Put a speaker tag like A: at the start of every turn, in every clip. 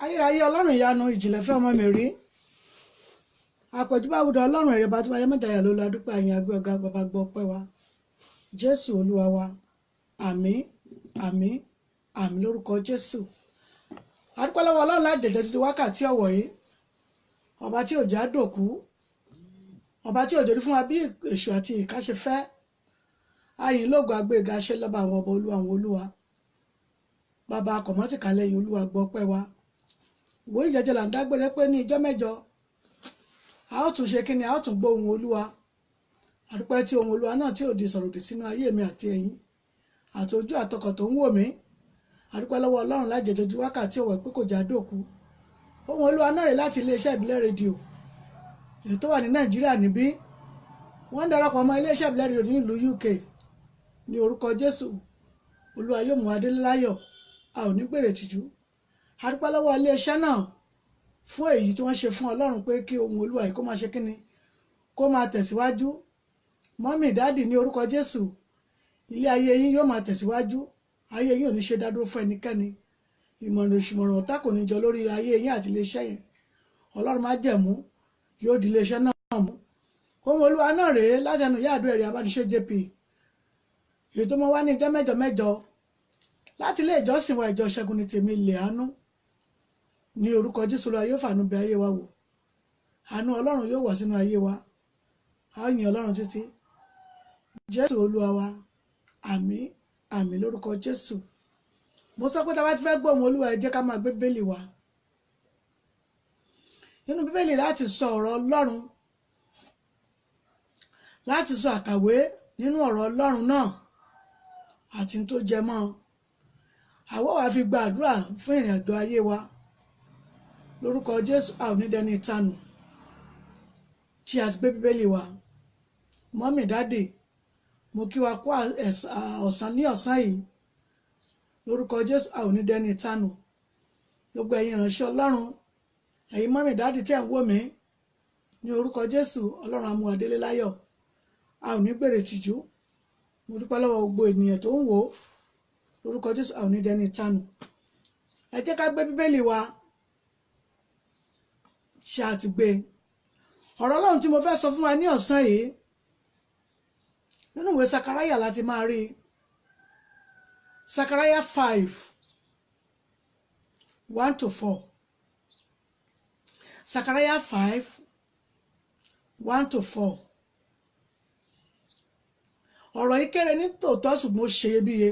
A: ayérayé ọlọ́run ìyanu ìjìnlẹ̀ fẹ́ ọmọ mi rí àpèjúbà àwùjọ ọlọ́run ẹ̀rẹ̀ bá tó báyé mẹ́tàyà ló ládùúgbò àyìn àgbẹ̀ ọ̀gá bàbá gbọ́ pẹ́ wa jésù olúwa wa àmín àmín àmín lórúkọ jésù. àdúpẹ́ lọ́wọ́ ọlọ́run lájẹ̀jẹ̀ títí wákàtí ọ̀wọ̀ yìí ọba tí òjò àdòkú ọba tí òjò rí fún wa bí èṣù àti ìkà ṣe fẹ́ ayìn lógo agbéga ṣe lọ́ba àwọn ọba olúwa àwọn olúwa bàbá akọ̀mọ́tì kalẹ̀ yìí olúwa gbọ́ pẹ́ wa ìwé ìjẹ́jẹ́ là ń dágbére pé ní ìjọ́ mẹ́jọ a ó tún ṣe kíni a ó tún gbọ́ ohùn olúwa àdúpẹ́ tí ohùn olúwa náà tí ò di sọ̀rọ̀dì sínú ayé mi àti ẹ̀yin àti ojú àtọkọ̀ tó ń wò mí àdúpẹ́ lọ́wọ́ ọlọ́run lájẹ̀jẹ̀ ju wákàtí ọ̀wọ̀ pé kò já dòkú ohùn olúwa náà rè láti iléeṣẹ́ ìbílẹ̀ rédíò èyí tó wà ní nàìjíríà níbí wọ́n ń darapọ̀ mọ́ iléeṣẹ́ ìbílẹ̀ rédíò ní ìlú UK ní orúkọ jésù olúwa yóò mú adélé láyọ̀ a ò ní gbèrè tìjú àdúpẹ́ lọ́wọ́ iléeṣẹ́ náà fún èyí tí wọ́n ṣe fún ọlọ́run pé kí ohùn olúwa yìí kó máa ṣe kíni kó máa tẹ̀síwájú mọ́mì dáàdì ní orúkọ jésù ilé ayé yín yóò máa tẹ̀síwájú ayé yín ò ní ṣe dádúró fún ẹnikẹ́ni ìmọ̀ràn òṣùmọ̀ràn ọ̀tá kò ní jọ lórí ayé yín àti iléeṣẹ́ yẹn ọlọ́run má jẹ̀mú yóò di iléeṣẹ́ náà mú ohùn olúwa náà rèé látẹnu ìyá Adura Eriabanise JP èyí tó mọ́ wá ní ìjọ́ mẹ́jọ mẹ́jọ láti ilé ìjọsìn wa ìjọ ṣẹ́gun ní tèmi ilẹ̀ àánú ní orúkọ jésù lọ yóò fàánú bẹ ayé wa wò àánú ọlọ́run yóò wà sínú ayé wa a ó yin ọlọ́run títí jésù olúwa wa àmín àmín lórúkọ jésù. mo sọ pé tá a bá ti fẹ́ gbọ́ ohùn olúwa ẹ jẹ́ ká máa gbé bíbélì wa nínú bíbélì láti sọ ọ̀rọ̀ ọlọ́run láti sọ àkàwé nínú ọ̀rọ̀ ọlọ́run náà àti tó jẹ mọ́ àwa wá fi gba àdúrà fún ìrìn àjò ayé wa lórúkọ jésù a ò ní dẹni ìtanù tí a ti gbé bíbélì wa mọ́mì dáàdì mo kí wa kó ọ̀sán ní ọ̀sán yìí lórúkọ jésù a ò ní dẹni ìtanù gbogbo ẹ̀yin ìránṣẹ́ ọlọ́run ẹ̀yin mọ́mì dáàdì tí ẹ̀ ń wò mí ní orúkọ jésù ọlọ́run á mú wa délé láyọ̀ a ò ní gbèrè tìjú mo dúpẹ́ lọ́wọ́ gbogbo ènìyàn tó ń wò ó lórúkọ jésù a ò ní dẹni ìtanù ẹ jẹ́ ká gbé bíbélì wa ṣe àti gbé ọ̀rọ̀ ọlọ́run tí mo fẹ́ sọ fún wa ní ọ̀sán yìí nínú ìwé sakaraya láti máa rí sakaraya 5:1-4 sakaraya 5:1-4 ọ̀rọ̀ yìí kéré ní tòótọ́ ṣùgbọ́n ó ṣe iyebíye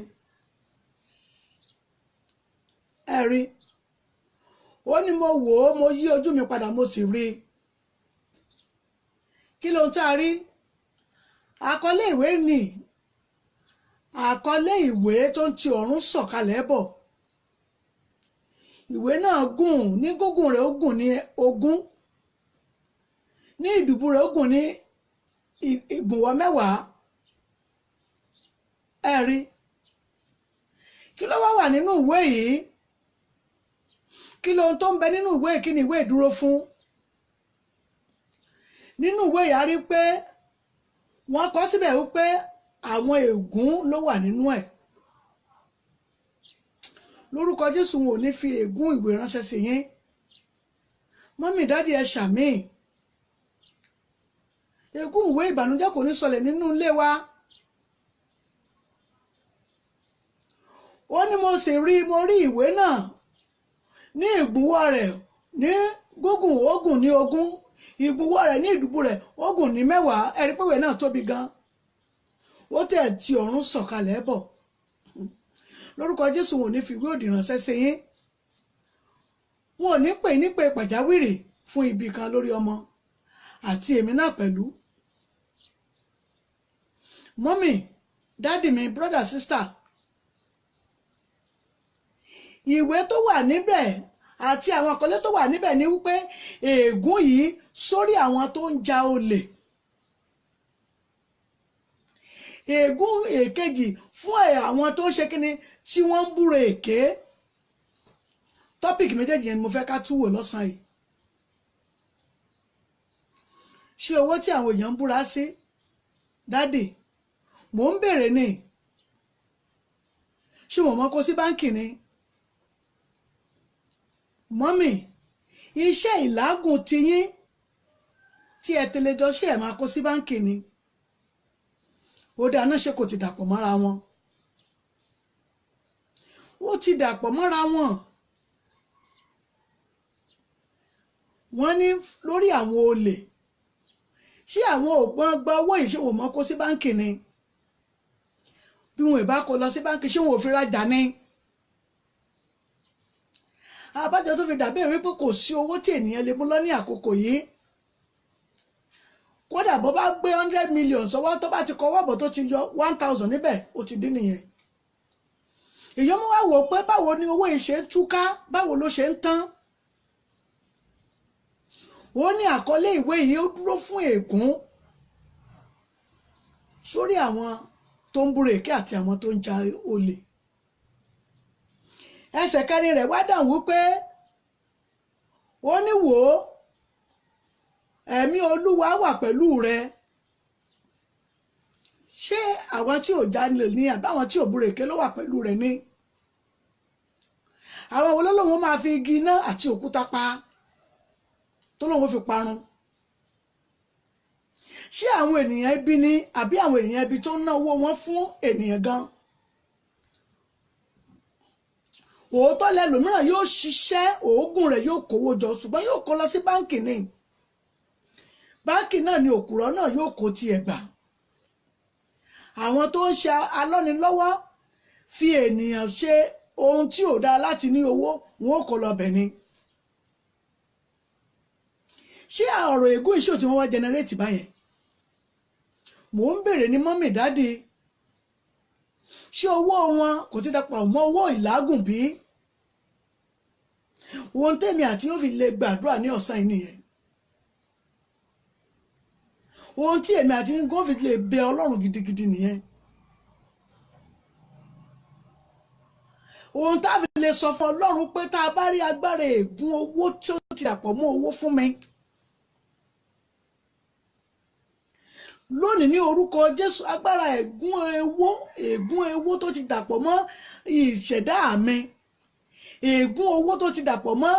A: ẹ rí ó ní mo wò ó mo yí ojú mi padà mo sì rí i kí ló ń tá a rí àkọlé ìwé ni àkọlé ìwé tó ń ti ọ̀run sọ̀kalẹ̀ bọ̀ ìwé náà gùn ní gígùn rẹ̀ ó gùn ní 20 ní ìdùbú rẹ̀ ó gùn ní ìgbọ̀nwọ́ 10 ẹ rí kí ló wá wà nínú ìwé yìí kí ló tó ń bẹ nínú ìwé kí ni ìwé ìdúró fún nínú ìwé yìí a rí pé wọ́n kọ síbẹ̀ wípé àwọn ègún ló wà nínú ẹ̀ lórúkọ jésù wọn ò ní fi ègún ìwé ránṣẹ́ sí yín mọ́mì dádì ẹ ṣàmì ègún ìwé ìbànújẹ́ kò ní sọlẹ̀ nínú ilé wa ó ní mo sì rí ìwé náà ní ìgbúwọ́ rẹ̀ ní gígùn ó gùn ní 20 ìgbúwọ́ rẹ̀ ní ìdùbú rẹ̀ ó gùn ní 10 ẹ̀rí pé ìwé náà tóbi gan ó tẹ̀ tí ọ̀run sọ̀kalẹ̀ bọ̀ lórúkọ jésù wọn ò ní fi ìwé òdì ránṣẹ́ sí yín wọn ò ní pè nípe pàjáwìrì fún ibi kan lórí ọmọ àti èmi náà pẹ̀lú mọ́mì dádì mi brother sister ìwé tó wà níbẹ̀ àti àwọn àkọlé tó wà níbẹ̀ ni wípé ègún yìí sórí àwọn tó ń ja olè ègún èkejì fún àwọn tó ń ṣe kíni tí wọ́n ń búra èké tọ́pìkì méjèèjì yẹn ni mo fẹ́ ká túwò lọ́sàn-án yìí ṣé owó tí àwọn èèyàn ń búra sí dádì mò ń béèrè ni ṣé wọ́n mọ́ kó sí báǹkì ni mọ́mì iṣẹ́ ìlágùn tiyín tí ẹ tẹlẹjọ ṣe ẹ̀ máa kó sí báǹkì ni ó dáná ṣe kò ti dàpọ̀ mọ́ra wọn ó ti dàpọ̀ mọ́ra wọn wọ́n ní lórí àwọn olè ṣé àwọn ògbọ́n gba owó ìṣòwò mọ́ kó sí báǹkì ni bí wọn ìbá kó lọ sí báǹkì ṣé wọn ò fi rajà ni àbájọ tó fi dàbí wípé kò sí owó tí ènìyàn lè mú lọ ní àkókò yìí kódà bó bá gbé 100 million sọ́wọ́ tó bá ti kọwọ́ bọ̀ tó ti yọ 1000 níbẹ̀ ó ti dín nìyẹn èèyàn mú wá wò pé báwo ni owó ìṣe ń túká báwo ló ṣe ń tán ó ní àkọlé ìwé yìí ó dúró fún ègún sórí àwọn tó ń búrèké àti àwọn tó ń ja olè ẹsẹ̀ kẹrin rẹ̀ wá dáhùn wípé ó ní wò ó ẹ̀mí Olúwa wà pẹ̀lú rẹ ṣé àwọn tí ò jalè ní àbáwọn tí ò búrèké ló wà pẹ̀lú rẹ ní àwọn wo lóhùn máa fi igi iná àti òkúta pa tó lóhùn fi parun ṣé àwọn ènìyàn ibi ni àbí àwọn ènìyàn ibi tó ń ná owó wọn fún ènìyàn gan òótọ́ lẹ́lòmíràn yóò ṣiṣẹ́ òógùn rẹ̀ yóò kówó jọ ṣùgbọ́n yóò kó lọ sí báǹkì ni báǹkì náà ni òkúrọ̀ náà yóò kó tiẹ̀ gbà àwọn tó ń ṣe alọ́nilọ́wọ́ fi ènìyàn ṣe ohun tí ò dáa láti ní owó wọn ò kó lọ bẹ̀ ni ṣé ọ̀rọ̀ ègún ìṣó tí wọ́n wá jẹnẹrétì báyẹn mò ń bèrè ní mọ́mì dádì ṣé owó wọn kò ti dàpọ̀ mọ́ owó ìlágùn bí ohun tèmi àti yóò fi lè gbàdúrà ní ọ̀sán yìí nìyẹn ohun tí èmi àti yóò fi lè bẹ Ọlọ́run gidigidi nìyẹn ohun tá a fi lè sọ fún Ọlọ́run pé tá a bá rí agbára ègún owó tí ó ti dàpọ̀ mọ́ owó fún mi lónìí ní orúkọ Jésù agbára ègún owó tó ti dàpọ̀ mọ́ ìṣẹ̀dá mi ègún owó tó ti dàpọ̀ mọ́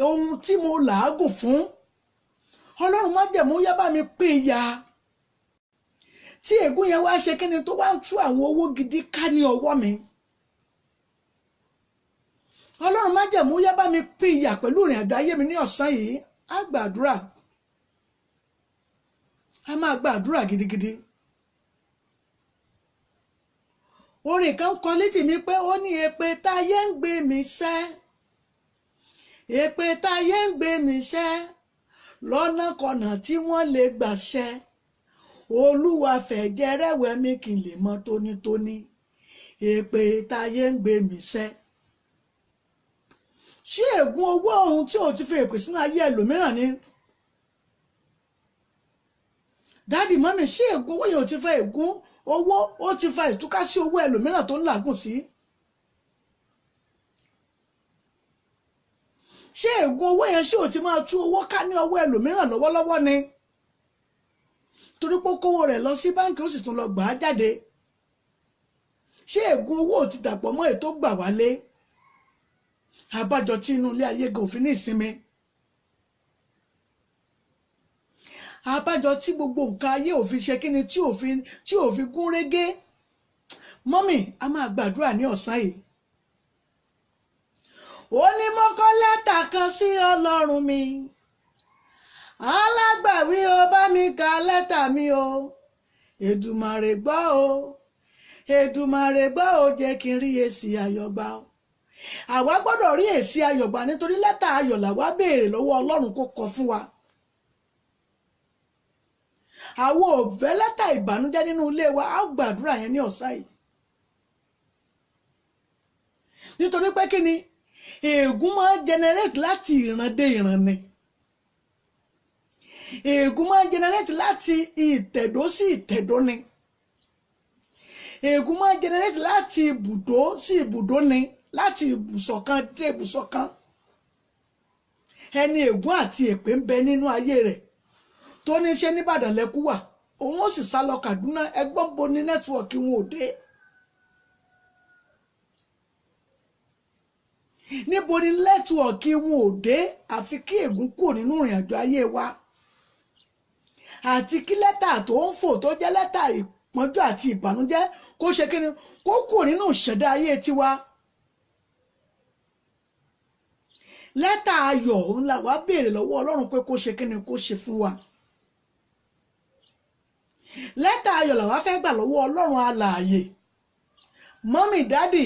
A: ohun tí mo làágùn fún Ọlọ́run má jẹ̀mú yá bá mi pín ya tí ègún yẹn wá ṣe kíni tó wá ń tú àwọn owó gidi ká ní ọwọ́ mi Ọlọ́run má jẹ̀mú yá bá mi pín ya pẹ̀lú ìrìn àjò ayé mi ní ọ̀sán yìí á gbàdúrà a máa gbàdúrà gidigidi orin kan kọ létí mi pé ó ní èpè táyé ń gbé mi ṣẹ́ èpè táyé ń gbé mi ṣẹ́ lọ́nà kọ̀nà tí wọ́n lè gbà ṣẹ́ Olúwa fẹ̀jẹ̀ rẹ̀wẹ̀ mi kí n lè mọ́ tónítóní èpè táyé ń gbé mi ṣẹ́ ṣé ègún owó ohun tí ò ti fi èpè sínú ayé ẹlòmíràn ni dáàdì mọ́mì ṣé ègún owó yẹn ò ti fa ègún owó ó ti fa ìtúká sí owó ẹlòmíràn tó ń làágùn sí ṣé ègún owó yẹn ṣé ò ti máa tú owó ká ní ọwọ́ ẹlòmíràn lọ́wọ́lọ́wọ́ ni torí pé kówó rẹ̀ lọ sí báńkì ó sì tún lọ gbà á jáde ṣé ègún owó ò ti dàpọ̀ mọ́ ètò gbà wálé àbájọ tí inú ilé ayé gan òfin ní ìsinmi àbájọ tí gbogbo nǹkan ayé òfin ṣe kíni tí òfin gún régé mọ́mì a máa gbàdúrà ní ọ̀sán yìí ó ní mo kọ lẹ́tà kan sí Ọlọ́run mi alágbàwí ó bá mi ka lẹ́tà mi o Èdùmàrè gbọ́ o Èdùmàrè gbọ́ o jẹ́ kí n rí èsì ayọ̀ gbà o àwa gbọ́dọ̀ rí èsì ayọ̀ gbà nítorí lẹ́tà ayọ̀ làwa béèrè lọ́wọ́ Ọlọ́run kó kọ fún wa àwọn ò fẹ́ lẹ́tà ìbànújẹ́ nínú ilé wa á gbàdúrà yẹn ní ọ̀sán yìí nítorí pé kí ni ègún máa ń generate láti ìran dé ìran ni ègún máa ń generate láti ìtẹ̀dó sí ìtẹ̀dó ni ègún máa ń generate láti ibùdó sí ibùdó ni láti ibùsọ̀ kan dé ibùsọ̀ kan ẹni ègún àti èpè ń bẹ nínú ayé rẹ̀ tó ní ṣe nìbàdàn lẹ́kú wà òun ó sì sá lọ Kaduna ẹgbọ́n bo ní nẹ́tíwọ̀kì wọn ò dé níbo ni nẹ́tíwọ̀kì wọn ò dé àfi kí ègún kúrò nínú ìrìn àjò ayé wa àti kí lẹ́tà tó ń fò tó jẹ́ lẹ́tà ìpọ́njú àti ìbànújẹ́ kó ṣe kí ni kó kúrò nínú ìṣẹ̀dá ayé tiwa. Lẹ́tà ayọ̀ ńlá wa béèrè lọ́wọ́ Ọlọ́run pé kó ṣe kí ni kó ṣe fún wa. Lẹ́tà ayọ̀ làwa fẹ́ gbà lọ́wọ́ Ọlọ́run alààyè. Mọ́mì dádì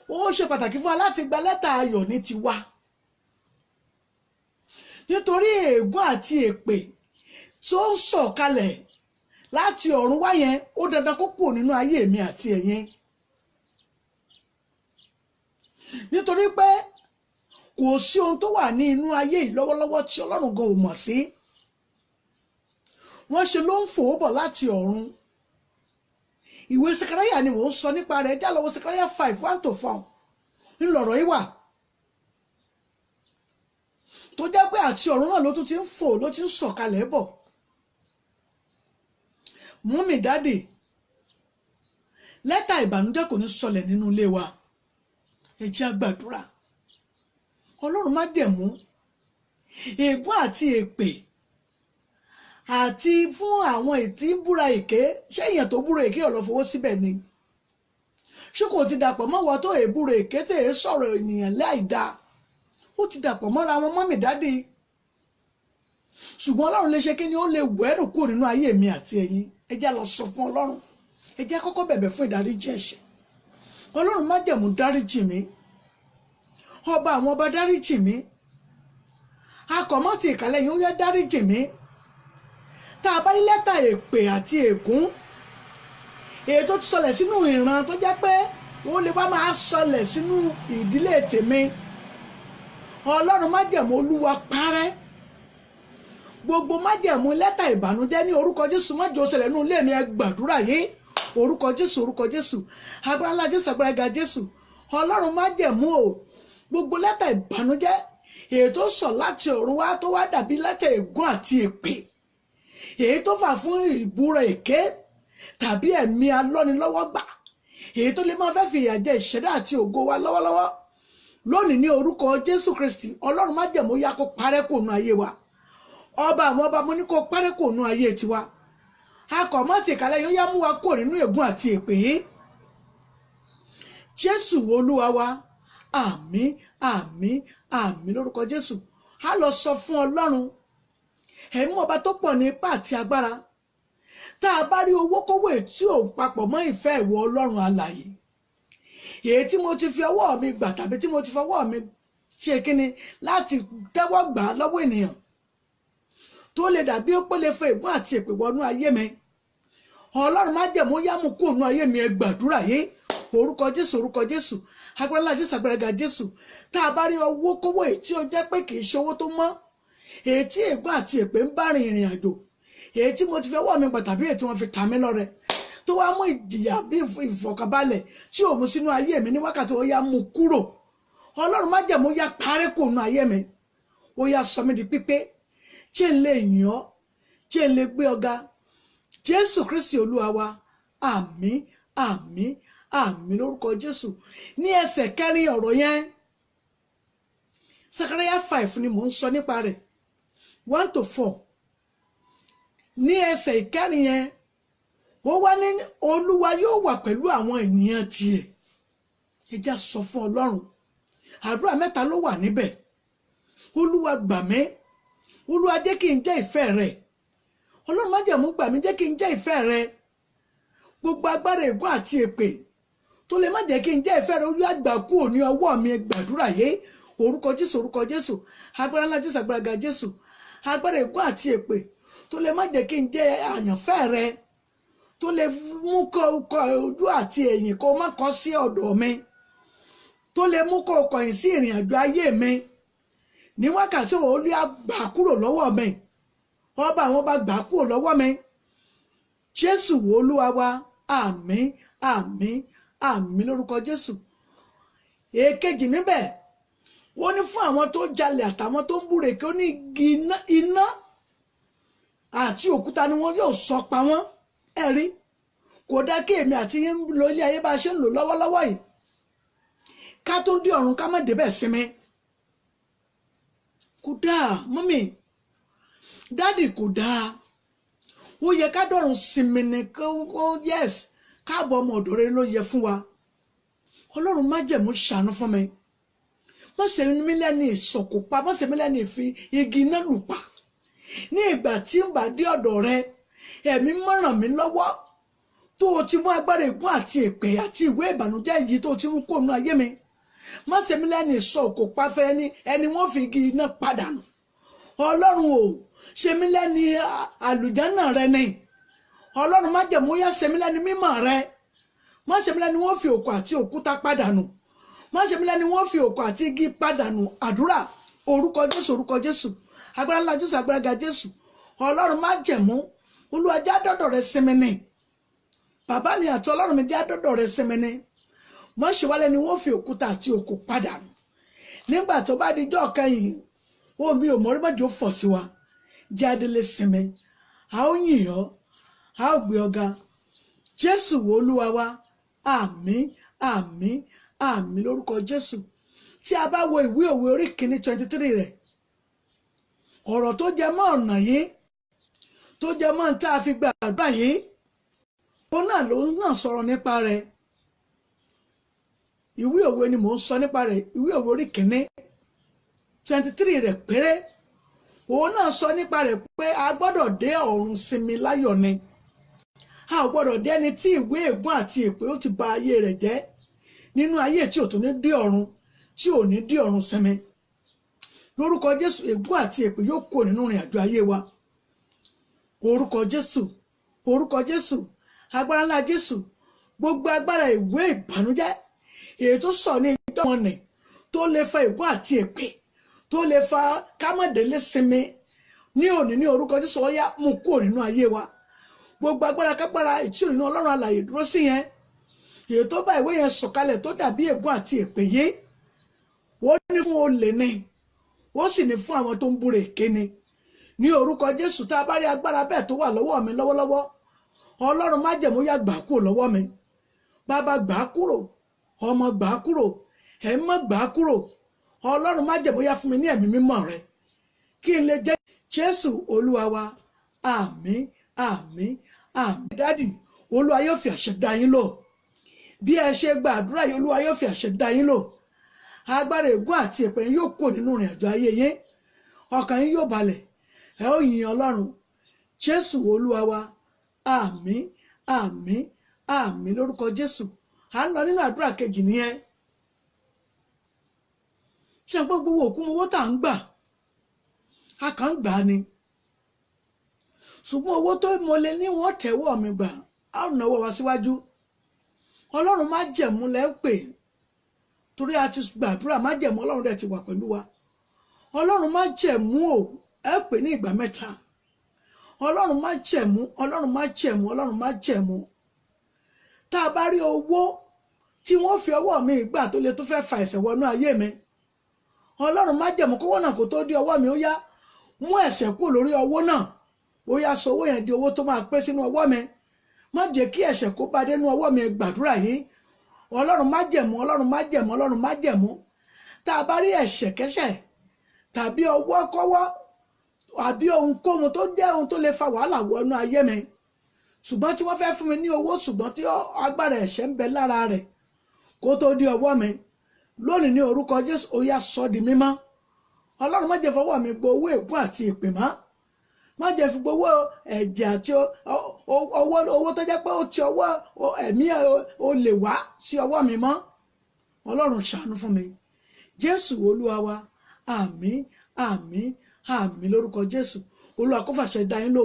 A: ó ṣe pàtàkì fún wa láti gba lẹ́tà ayọ̀ ní tiwa. Nítorí ègún àti èpè tó ń sọ̀kalẹ̀ láti ọ̀run wá yẹn ó dandan kó kúrò nínú ayé mi àti ẹ̀yin. Nítorí pé kò sí ohun tó wà ní inú ayé yìí lọ́wọ́lọ́wọ́ tí Ọlọ́run gan ò mọ̀ sí. Wọ́n ṣe ló ń fò bọ̀ láti ọ̀run. Ìwé Sekaraya ni mò ń sọ nípa rẹ̀. Já lọ wo Sekaraya 5:1-4 ńlọrọ̀ yìí wà. Tó jẹ́ pé àti ọ̀run náà ló tún ti ń fò ló ti ń sọ̀kalẹ̀ bọ̀. Mọ́mì dádì, lẹ́tà ìbànújẹ́ kò ní sọlẹ̀ nínú ilé wa. Ẹ jẹ́ á gbàdúrà. Ọlọ́run má jẹ̀mú ègún àti èpè àti fún àwọn ètí ń búra èké. Ṣé èèyàn tó búra èké ọ̀lọ́ fowó síbẹ̀ ni? Ṣé kò ti dàpọ̀ mọ́ wọ́n tó èbúra èké tè é sọ̀rọ̀ ènìyàn láìda? Ó ti dàpọ̀ mọ́ra wọn mọ́mì dádì. Ṣùgbọ́n Ọlọ́run lè ṣe kí ni ó lè wẹ́rù kúrò nínú ayé mi àti ẹ̀yin. Ẹ jẹ́ lọ sọ fún Ọlọ́run. Ẹ jẹ́ kọ́kọ́ bẹ̀bẹ̀ fún ìdáríjì ẹ̀ṣẹ̀. Ọlọ́run má jẹ̀mú dáríjì mi. Ọba àwọn ọba dáríjì mi. Akọ̀mọ́tì ìkàlẹ̀ yìí ó yẹ dáríjì mi. Tá a bá rí lẹ́tà èpè àti ègún èyí tó ti sọlẹ̀ sínú ìran tó jẹ́ pé ó lè wá máa sọlẹ̀ sínú ìdílé tèmi, Ọlọ́run májẹ̀mú Olúwa parẹ́. Gbogbo májẹ̀mú lẹ́tà ìbànújẹ́ ní orúkọ Jésù má jẹ́ ó ṣẹlẹ̀ nínú ilé mi. Ẹ gbàdúrà yìí. Orúkọ Jésù, orúkọ Jésù, agbára ńlá Jésù, agbára ga Jésù. Ọlọ́run májẹ̀mú o gbogbo lẹ́tà ìbànújẹ́ èyí tó sọ̀ láti ọ̀run wá tó wá dàbí lẹ́tà ègún àti èpè èyí tó fà fún ìbúra èké tàbí ẹ̀mí alọ́nilọ́wọ́gbà èyí tó lè máa fẹ́ fi ìyà jẹ ìṣẹ̀dá àti ògo wa lọ́wọ́lọ́wọ́ lónìí ní orúkọ Jésù Kristi. Ọlọ́run májẹ̀mú yá kó parẹ́ kò nú ayé wa. Ọba àwọn ọba mo ní kó parẹ́ kò nú ayé tiwa. Akọ̀mọ́tì ìkàlẹ̀ yóò yá mú wa kó nínú ègún àti èpè. Jésù Olúwa wa. Àmín, àmín, àmín lórúkọ Jésù. A lọ sọ fún Ọlọ́run. Ẹ̀mí ọba tó pọ̀ ní ipá àti agbára. Tá a bá rí owó kówó tí ò papọ̀ mọ́ ìfẹ́ ìwọ Ọlọ́run alààyè. Èyí tí mo ti fi ọwọ́ mi gbà tàbí tí mo ti fi ọwọ́ mi ṣe kíni láti tẹ́wọ́ gbà lọ́wọ́ ènìyàn tó lè dàbí ó pé lè fẹ́ ègún àti èpè wọnú ayé mi. Ọlọ́run májẹ̀mú yá mú kúrò nínú ayé mi. Ẹ gbàdúrà yìí. Orúkọ Jésù, orúkọ Jésù, agbára ńlá Jésù, agbára ga Jésù. Tá a bá rí owó kówó èyí tí ó jẹ́ pé kì í ṣe owó tó mọ́, èyí tí ègún àti èpè ń bá rin ìrìn àjò, èyí tí mo ti fi ọwọ́ mi gbà tàbí èyí tí wọ́n fi ta mí lọ́rẹ tó wá mú ìjìyà bí ìfọ̀kànbalẹ̀ tí ò mú sínú ayé mi ní wákàtí ó yá mú kúrò. Ọlọ́run májẹ̀mú yá parẹ́ kò nú ayé mi. Ó yá sọ mí di pípé tí ń lè yìn ọ́, tí ń lè gbé ọ̀gá. Jésù Kristi Olúwa wa. Àmín, àmín, àmín lórúkọ Jésù. Ní ẹsẹ̀ kẹrin ọ̀rọ̀ yẹn Sekaraya 5 ni mò ń sọ nípa rẹ̀ 1-4. Ní ẹsẹ̀ ìkẹrin yẹn ó wá ní Olúwa yóò wà pẹ̀lú àwọn ènìyàn tiẹ̀. Ẹ jẹ́ sọ fún Ọlọ́run. Àdúrà mẹ́ta ló wà níbẹ̀. Olúwa gbà mí. Olúwa jẹ́ kí n jẹ́ ìfẹ́ rẹ. Ọlọ́run májẹ̀mú gbà mí jẹ́ kí n jẹ́ ìfẹ́ rẹ. Gbogbo agbára ègún àti èpè tó lè má jẹ́ kí n jẹ́ ìfẹ́ rẹ Olúwa gbà kúrò ní ọwọ́ mi. Gbàdúrà yìí. Orúkọ Jésù, orúkọ Jésù, agbára ńlá Jésù, agbára ga Jésù. Agbára ègún àti èpè tó lè má jẹ́ kí n jẹ́ àyànfẹ́ rẹ, tó lè mú kọ ojú àti ẹ̀yìn kó má kọ sí ọ̀dọ̀ mi, tó lè mú kó kọ̀yìn sí ìrìn àjò ayé mi. Ní wákàtí Olúwa gbà kúrò lọ́wọ́ mi. Ọba àwọn ọba gbà kúrò lọ́wọ́ mi. Jésù Olúwa wa. Àmín, àmín, àmín lórúkọ Jésù. Èkejì níbẹ̀ ó ní fún àwọn tó jalè àtàwọn tó ń búrèké ó ní iná àti òkúta ni wọn yóò sọ pa wọ́n. Ẹ̀rí kò dá kí èmi àti yín lo ilé ayé bá a ṣe ń lò lọ́wọ́lọ́wọ́ yìí. ká tó dé ọ̀run ká má débẹ̀ sinmi kò dáa mọ́mì dádì kò dáa ó yẹ ká dọ̀run sinmi ni yes káàbọ̀ ọmọ ọ̀dọ̀ rere ló yẹ fún wa ọlọ́run májẹ̀mú ṣàánú fún mi má ṣe mí lẹ́ni ìsọ̀kòpa má ṣe mí lẹ́ni ìfi igi iná lù pa ní ìgbà tí ń bá dé ọ̀dọ̀ rẹ ẹ̀mí má ràn mí lọ́wọ́ tó o ti mú agbára ègún àti èpè àti ìwé ìbànújẹ́ yìí tó o ti mú kó nu ayé mi má ṣe mí lẹ́ni ìsọ̀kòpa fẹ́ ẹni wọ́n fi igi iná padà nù ọlọ́run o ṣe mí lẹ́ni àlùjànnà rẹ ni ọlọ́run májẹ̀mú yá ṣe mí lẹ́ni mímọ́ rẹ má ṣe mí lẹ́ni wọ́n fi òkú àti òkúta padà nù má ṣe mí lẹ́ni wọ́n fi òkú àti igi padà nù àdúrà orúkọ jésù agbára ńlá jésù agbára ga jésù ọlọ́run májẹ̀mú olúwa já dọ́dọ̀ rẹ sinmi ni bàbá mi àti ọlọ́run mi já dọ́dọ̀ rẹ sinmi ni má ṣe wá lẹ́ni wọ́n fi òkúta àti òkú padà nù nígbà tó bá dijọ́ kẹyìn omi ò mọ́rí mọ́jọ́ fọ̀ sí wa jáde lè sinmi a ó yìn ọ́ a ó gbé ọ̀gá jésù olúwa wa àmín àmín àmín lórúkọ jésù tí a bá wo ìwé òwe orí kìíní 23 rẹ̀ ọ̀rọ̀ tó jẹ mọ́ ọ̀nà yìí tó jẹ mọ́ tá a fi gba àdúrà yìí ó náà ló náà sọ̀rọ̀ nípa rẹ̀ ìwé òwe ni mò ń sọ nípa rẹ̀ ìwé òwe orí kìíní 23 rẹ̀ péré òun náà sọ nípa rẹ̀ pé a gbọ́dọ̀ dé ọ̀run sinmi láyọ̀ ni a ò gbọ́dọ̀ dé ẹni tí ìwé ègún àti èpè ó ti ba ayé rẹ̀ jẹ́ nínú ayé tí ò tún ní dé ọ̀run tí ò ní dé ọ̀run sinmi lórúkọ jésù ègún àti èpè yóò kó nínú ìrìn àjò ayé wa orúkọ jésù agbára ńlá jésù gbogbo agbára ìwé ìbànújẹ́ èyí tó sọ ní ìjọ wọn nì tó lè fa ègún àti èpè tó lè fa kámọ̀délé sinmi ní òní ní orúkọ jésù ó yá mú kúrò nínú ayé wa gbogbo agbára kágbára ìtí òní ọlọ́run alààyè dúró sí yẹn èyí tó bá ìwé yẹn sọ̀kalẹ̀ tó dàbí ègún àti èpè yìí ó ní fún olè ni ó sì ní fún àwọn tó ń búre èké ni ní orúkọ jésù tá a bá rí agbára bẹ́ẹ̀ tó wà lọ́wọ́ mi lọ́wọ́lọ́wọ́ ọlọ́run májẹ̀mú yá gbà kúrò lọ́wọ́ mi bàbá gbà kúrò ọmọ gbà kúrò ẹ̀mí gbà kúrò ọlọ́run májẹ̀mú yá fún mi ní ẹ̀mí mímọ́ rẹ kí n lè jẹ́ jésù olúwa wa àmín àmín àmín dádì olúwa yóò fi àṣẹ dá yín lò bí ẹ ṣe gba àdúrà yìí olúwa yóò fi àṣẹ dá yín lò agbára ègún àti èpè yín yóò kó nínú ìrìn àjò ayé yín ọkàn yín yóò balẹ̀ ẹ ó yin ọlọ́run jésù olúwa wa àmín àmín àmín lórúkọ jésù à ń lọ nínú àdúrà kejì nìyẹn ṣe pé gbogbo òkú owó tá à ń gbà a kàn ń gbà ni ṣùgbọ́n owó tó mo lè ní wọ́n tẹ̀wọ́ mi gbà á ò náwó wa síwájú ọlọ́run má jẹ̀mú lẹ́ pè torí a ti gbàdúrà má jẹ̀mú ọlọ́run rẹ̀ ti wà pẹ̀lú wa ọlọ́run má jẹ̀mú o ẹ pè ní ìgbà mẹ́ta ọlọ́run má jẹ̀mú ọlọ́run má jẹ̀mú ọlọ́run má jẹ̀mú tá a bá rí owó tí wọ́n fi ọwọ́ mi gbà tó lè tó fẹ́ fa ẹ̀ṣẹ̀ wọnú ayé mi ọlọ́run má jẹ̀mú kówó náà kó tó dé ọwọ́ mi ó yá mú ẹ̀ṣẹ̀ kúrò lórí owó náà ó yá sọ owó yẹn di owó tó máa pé sínú ọwọ́ mi má jẹ́ kí ẹ̀ṣẹ̀ kó bá dénú ọwọ́ mi gbàdúrà yìí ọlọ́run má jẹ̀mú ọlọ́run má jẹ̀mú ọlọ́run má jẹ̀mú tá a bá rí ẹ̀ṣẹ̀ kẹ́ṣẹ̀ tàbí ọwọ́ kọ́wọ́ àbí ohunkóhun tó jẹ́ ohun tó lè fa wàhálà wọnú ayé mi ṣùgbọ́n tí wọ́n fẹ́ fún mi ní owó ṣùgbọ́n tí agbára ẹ̀ṣẹ̀ ń bẹ lára rẹ̀ kó tó di ọwọ́ mi lónìí ní orúkọ jésù ó yá sọ di mímọ́ ọlọ́run má jẹ́ fọwọ́ mi gbọ́ owó ègún àti èpè mọ́ má jẹ́ fi gbowó ẹ̀jẹ̀ àti owó tó jẹ́ pé ó ti ọwọ́ ẹ̀mí olè wá sí ọwọ́ mi mọ́ ọlọ́run ṣàánú fún mi jésù olúwa wa àmín àmín àmín lórúkọ jésù olúwa kó fàṣẹ dá yín lò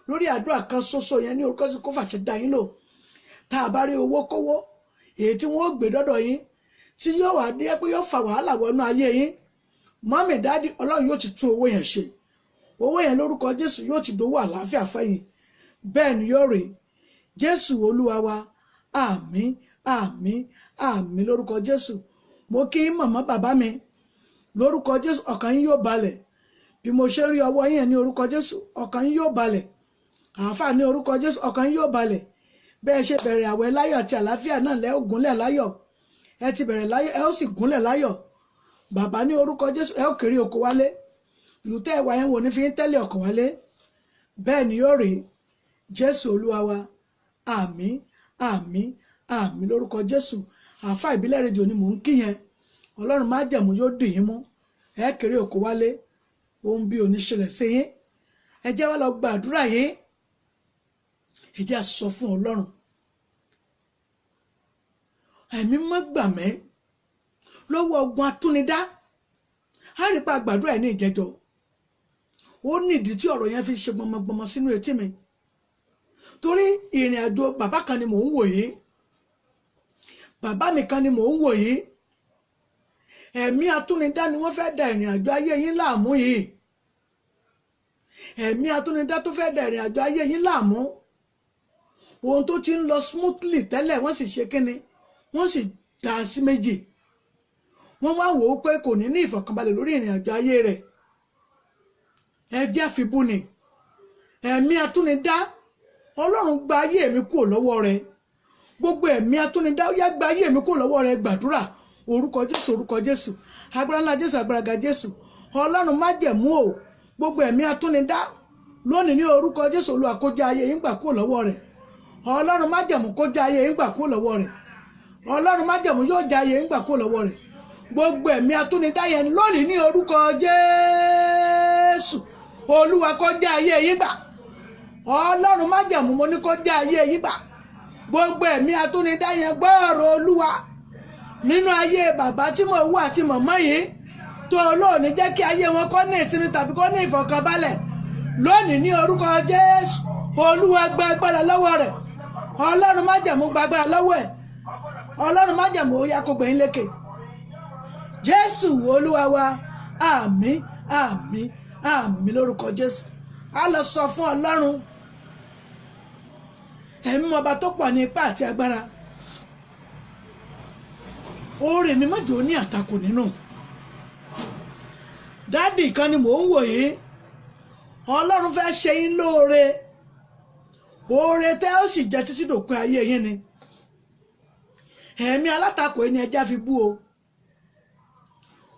A: lórí àdúrà kan ṣoṣo yẹn ní orúkọ sí kó fàṣẹ dá yín lò tá a bá rí owó kówó èyí tí wọ́n gbé dọ́dọ̀ yín tí yóò wá dé pé yóò fa wàhálà wọnú ayé yín mọ́mì dáàdì ọlọ́run yóò ti tún owó yẹn ṣe owó yẹn lórúkọ jésù yóò ti dówó àlàáfíà fẹ́yìn bẹ́ẹ̀ ni yóò rí jésù olúwa wa àmín àmín àmín lórúkọ jésù mo kí màmá bàbá mi lórúkọ jésù ọkàn yín yóò balẹ̀ bí mo ṣe rí ọwọ́ yẹn ní orúkọ jésù ọkàn yín yóò balẹ̀ àáfà ní orúkọ jésù ọkàn yín yóò balẹ̀ bẹ́ẹ̀ ṣe bẹ̀rẹ̀ àwẹ̀ láyọ̀ àti àlàáfíà náà lẹ́ ògúnlẹ̀ láyọ̀ ẹ ti bẹ̀rẹ̀ láyọ̀ ẹ ó sì gúnlẹ̀ láyọ̀ bàbá ní orúkọ Jésù ẹ ó kéré oko wálé ìlú tẹ́ ẹ wá yẹn wò ní fi ń tẹ́lẹ̀ ọkọ̀ wálé bẹ́ẹ̀ ni yóò rí Jésù Olúwa wa àmín àmín àmín lórúkọ Jésù àáfà ìbílẹ̀ rédíò ni mò ń kí yẹn Ọlọ́run má jẹ̀mú yóò dì yín mú ẹ kéré oko wálé ohun bí oníṣẹ̀lẹ̀ sí yín ẹ jẹ́ wá lọ gbàdúrà yín ẹ jẹ́ sọ fún Ọlọ́run ẹ̀mí mọ́ gbà mẹ́ lọ́wọ́ ogun atúnidá á rí pa gbàdúrà ẹ̀ ní ìjẹjọ́ ó nídìí tí ọ̀rọ̀ yẹn fi ṣe gbọmọgbọmọ sínú etí mi torí ìrìn àjò bàbá kan ni mò ń wò yìí bàbá mi kan ni mò ń wò yìí ẹ̀mí atúnidá ni wọ́n fẹ́ da ìrìn àjò ayé yín láàmú yìí ẹ̀mí atúnidá tó fẹ́ da ìrìn àjò ayé yín láàmú ohun tó ti ń lọ smoothly tẹ́lẹ̀ wọ́n sì ṣe kíni wọ́n sì dá sí méjì wọ́n wá wò ó pé kò ní ìfọ̀kànbalẹ̀ lórí ìrìn àjò ayé rẹ̀ ẹ jẹ́ àfibú ni ẹ̀mí atúnidá Ọlọ́run gba ayé mi kúrò lọ́wọ́ rẹ̀ gbogbo ẹ̀mí atúnidá ó yá gba ayé mi kúrò lọ́wọ́ rẹ̀ gbàdúrà orúkọ Jésù agbára ńlá Jésù agbára ga Jésù Ọlọ́run má jẹ̀mú o gbogbo ẹ̀mí atúnidá lónìí ní orúkọ Jésù Olúwa kó já ayé yín gbà kúrò lọ́wọ́ rẹ̀ Ọlọ́run má jẹ̀mú kó já ayé yín gbà kúrò lọ́wọ́ rẹ̀ Ọlọ́run má jẹ̀mú yóò já ayé yín gbà kúrò lọ́wọ́ rẹ̀ gbogbo ẹ̀mí atúnidá yẹn lónìí ní orúkọ Jésù Olúwa kó já ayé yín gbà Ọlọ́run má jẹ̀mú mo ní kó já ayé yín gbà gbogbo ẹ̀mí atúnidá yẹn gbọ́ ọ̀rọ̀ Olúwa nínú ayé bàbá tí mo wù àti màmá yìí tó olóòní jẹ́ kí ayé wọn kó ní ìsinmi tàbí kó ní ìfọ̀kànbalẹ̀ lónìí ní orúkọ Jésù Olúwa gba agbára lọ́wọ́ rẹ̀ Ọlọ́run má jẹ̀mú gba agbára lọ́wọ́ ẹ̀ Ọlọ́run má jẹ̀mú ó yá kó gbẹ̀yìn lékè Jésù Olúwa wa àmín àmín àmín lórúkọ Jésù a lọ sọ fún Ọlọ́run ẹ̀mí ọba tó pọ̀ ní ipá àti agbára oore mi má jò ní àtakò nínú dádì kan ni mò ń wò yìí Ọlọ́run fẹ́ ṣe yín lóore oore tẹ́ ó sì jẹ́ títí dòpin ayé yín ni ẹ̀mí alátakò yín ni ẹja fi bú o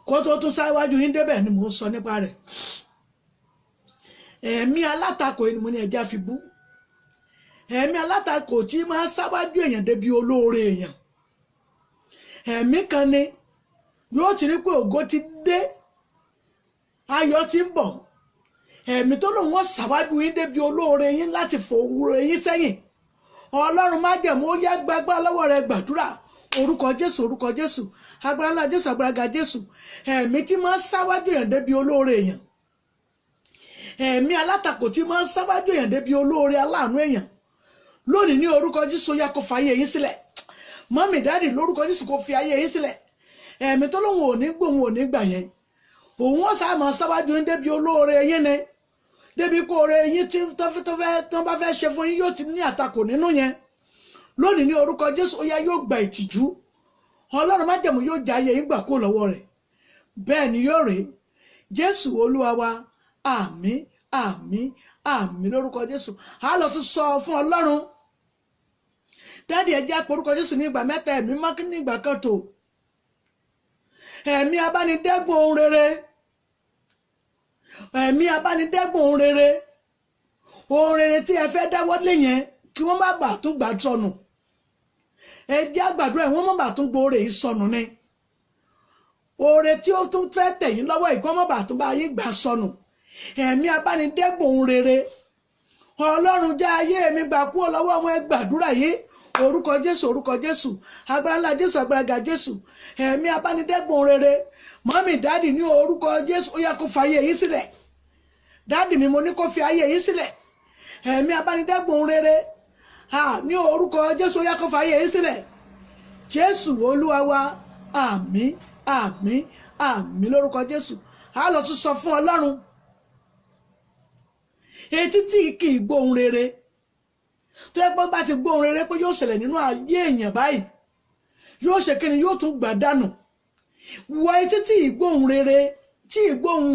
A: kó tó tún sáwájú yín débẹ̀ ni mò ń sọ nípa rẹ̀ ẹ̀mí alátakò yín ni mo ní ẹja fi bú ẹ̀mí alátakò tí máa sáwájú èèyàn débi olóore èèyàn ẹ̀mí kan ni yóò ti rí pé ògo ti dé ayọ̀ ti ń bọ̀ ẹ̀mí tó lòun wọ́n sáwájú yín débi olóore yín láti fòwúrò yín sẹ́yìn Ọlọ́run má jẹ̀mú ó yá gbàgbára lọ́wọ́ rẹ̀ gbàdúrà orúkọ Jésù agbára ńlá Jésù agbára ga Jésù ẹ̀mí tí máa sáwájú èèyàn débi olóore èèyàn ẹ̀mí alátakò tí máa sáwájú èèyàn débi olóore aláàánú èèyàn lónìí ní orúkọ Jésù yá kó fa ayé yín sílẹ̀ mọ́mì dáàdì lórúkọ Jésù kó fi ayé yín sílẹ̀ ẹ̀mí tó lóun ò ní gbóhun ò ní gbà yẹn òun ó sá máa sáwájú yín débi olóore yín ni débi kó oore yín tí tó bá fẹ́ ṣe fún yín yóò ti ní àtakò nínú yẹn lónìí ní orúkọ Jésù ó yá yóò gba ìtìjú Ọlọ́run má jẹ̀mú yóò já ayé yín gbà kó lọ́wọ́ rẹ̀ bẹ́ẹ̀ ni yóò rèé Jésù Olúwa wa àmín àmín àmín lórúkọ Jésù a lọ tún sọ fún Ọlọ́run dáàdì ẹ jẹ́ porúkọ Jésù ní ìgbà mẹ́ta ẹ̀mí má ní ìgbà kan tó ẹ̀mí abánidẹ́gbọ̀n ohun rere ẹ̀mí abánidẹ́gbọ̀n ohun rere tí ẹ fẹ́ dáwọ́ lé yẹn kí wọ́n má bàa tún gbà sọnù ẹ jẹ́ àgbàdo ẹ̀ wọ́n má bàa tún gbóore yìí sọnù ni oore tí ó tún fẹ́ tẹ̀yìn lọ́wọ́ ìkọ́ má bàa tún bá yín gbà sọnù ẹ̀mí abánidẹ́gbọ̀n ohun rere Ọlọ́run já ayé mi gbà kúrò lọ́wọ́ wọn ẹ gbàdúrà yìí orúkọ Jésù agbára ńlá Jésù agbára ga Jésù ẹ̀mí abánidẹ́gbọ̀n rere mọ́mì dáàdì ní orúkọ Jésù ó yá kó fi ayé yín sílẹ̀ dáàdì mi mo ní kó fi ayé yín sílẹ̀ ẹ̀mí abánidẹ́gbọ̀n rere ní orúkọ Jésù ó yá kó fi ayé yín sílẹ̀ Jésù Olúwa wa àmín àmín àmín lórúkọ Jésù a lọ tún sọ fún Ọlọ́run etí tí kì í gbóhùn rere tó yẹ pé bá ti gbóhùn rere pé yóò ṣẹlẹ̀ nínú ayé èèyàn báyìí yóò ṣe kíni yóò tún gbà dànù wọ etí tí ìgbóhùn rere tí ìgbóhùn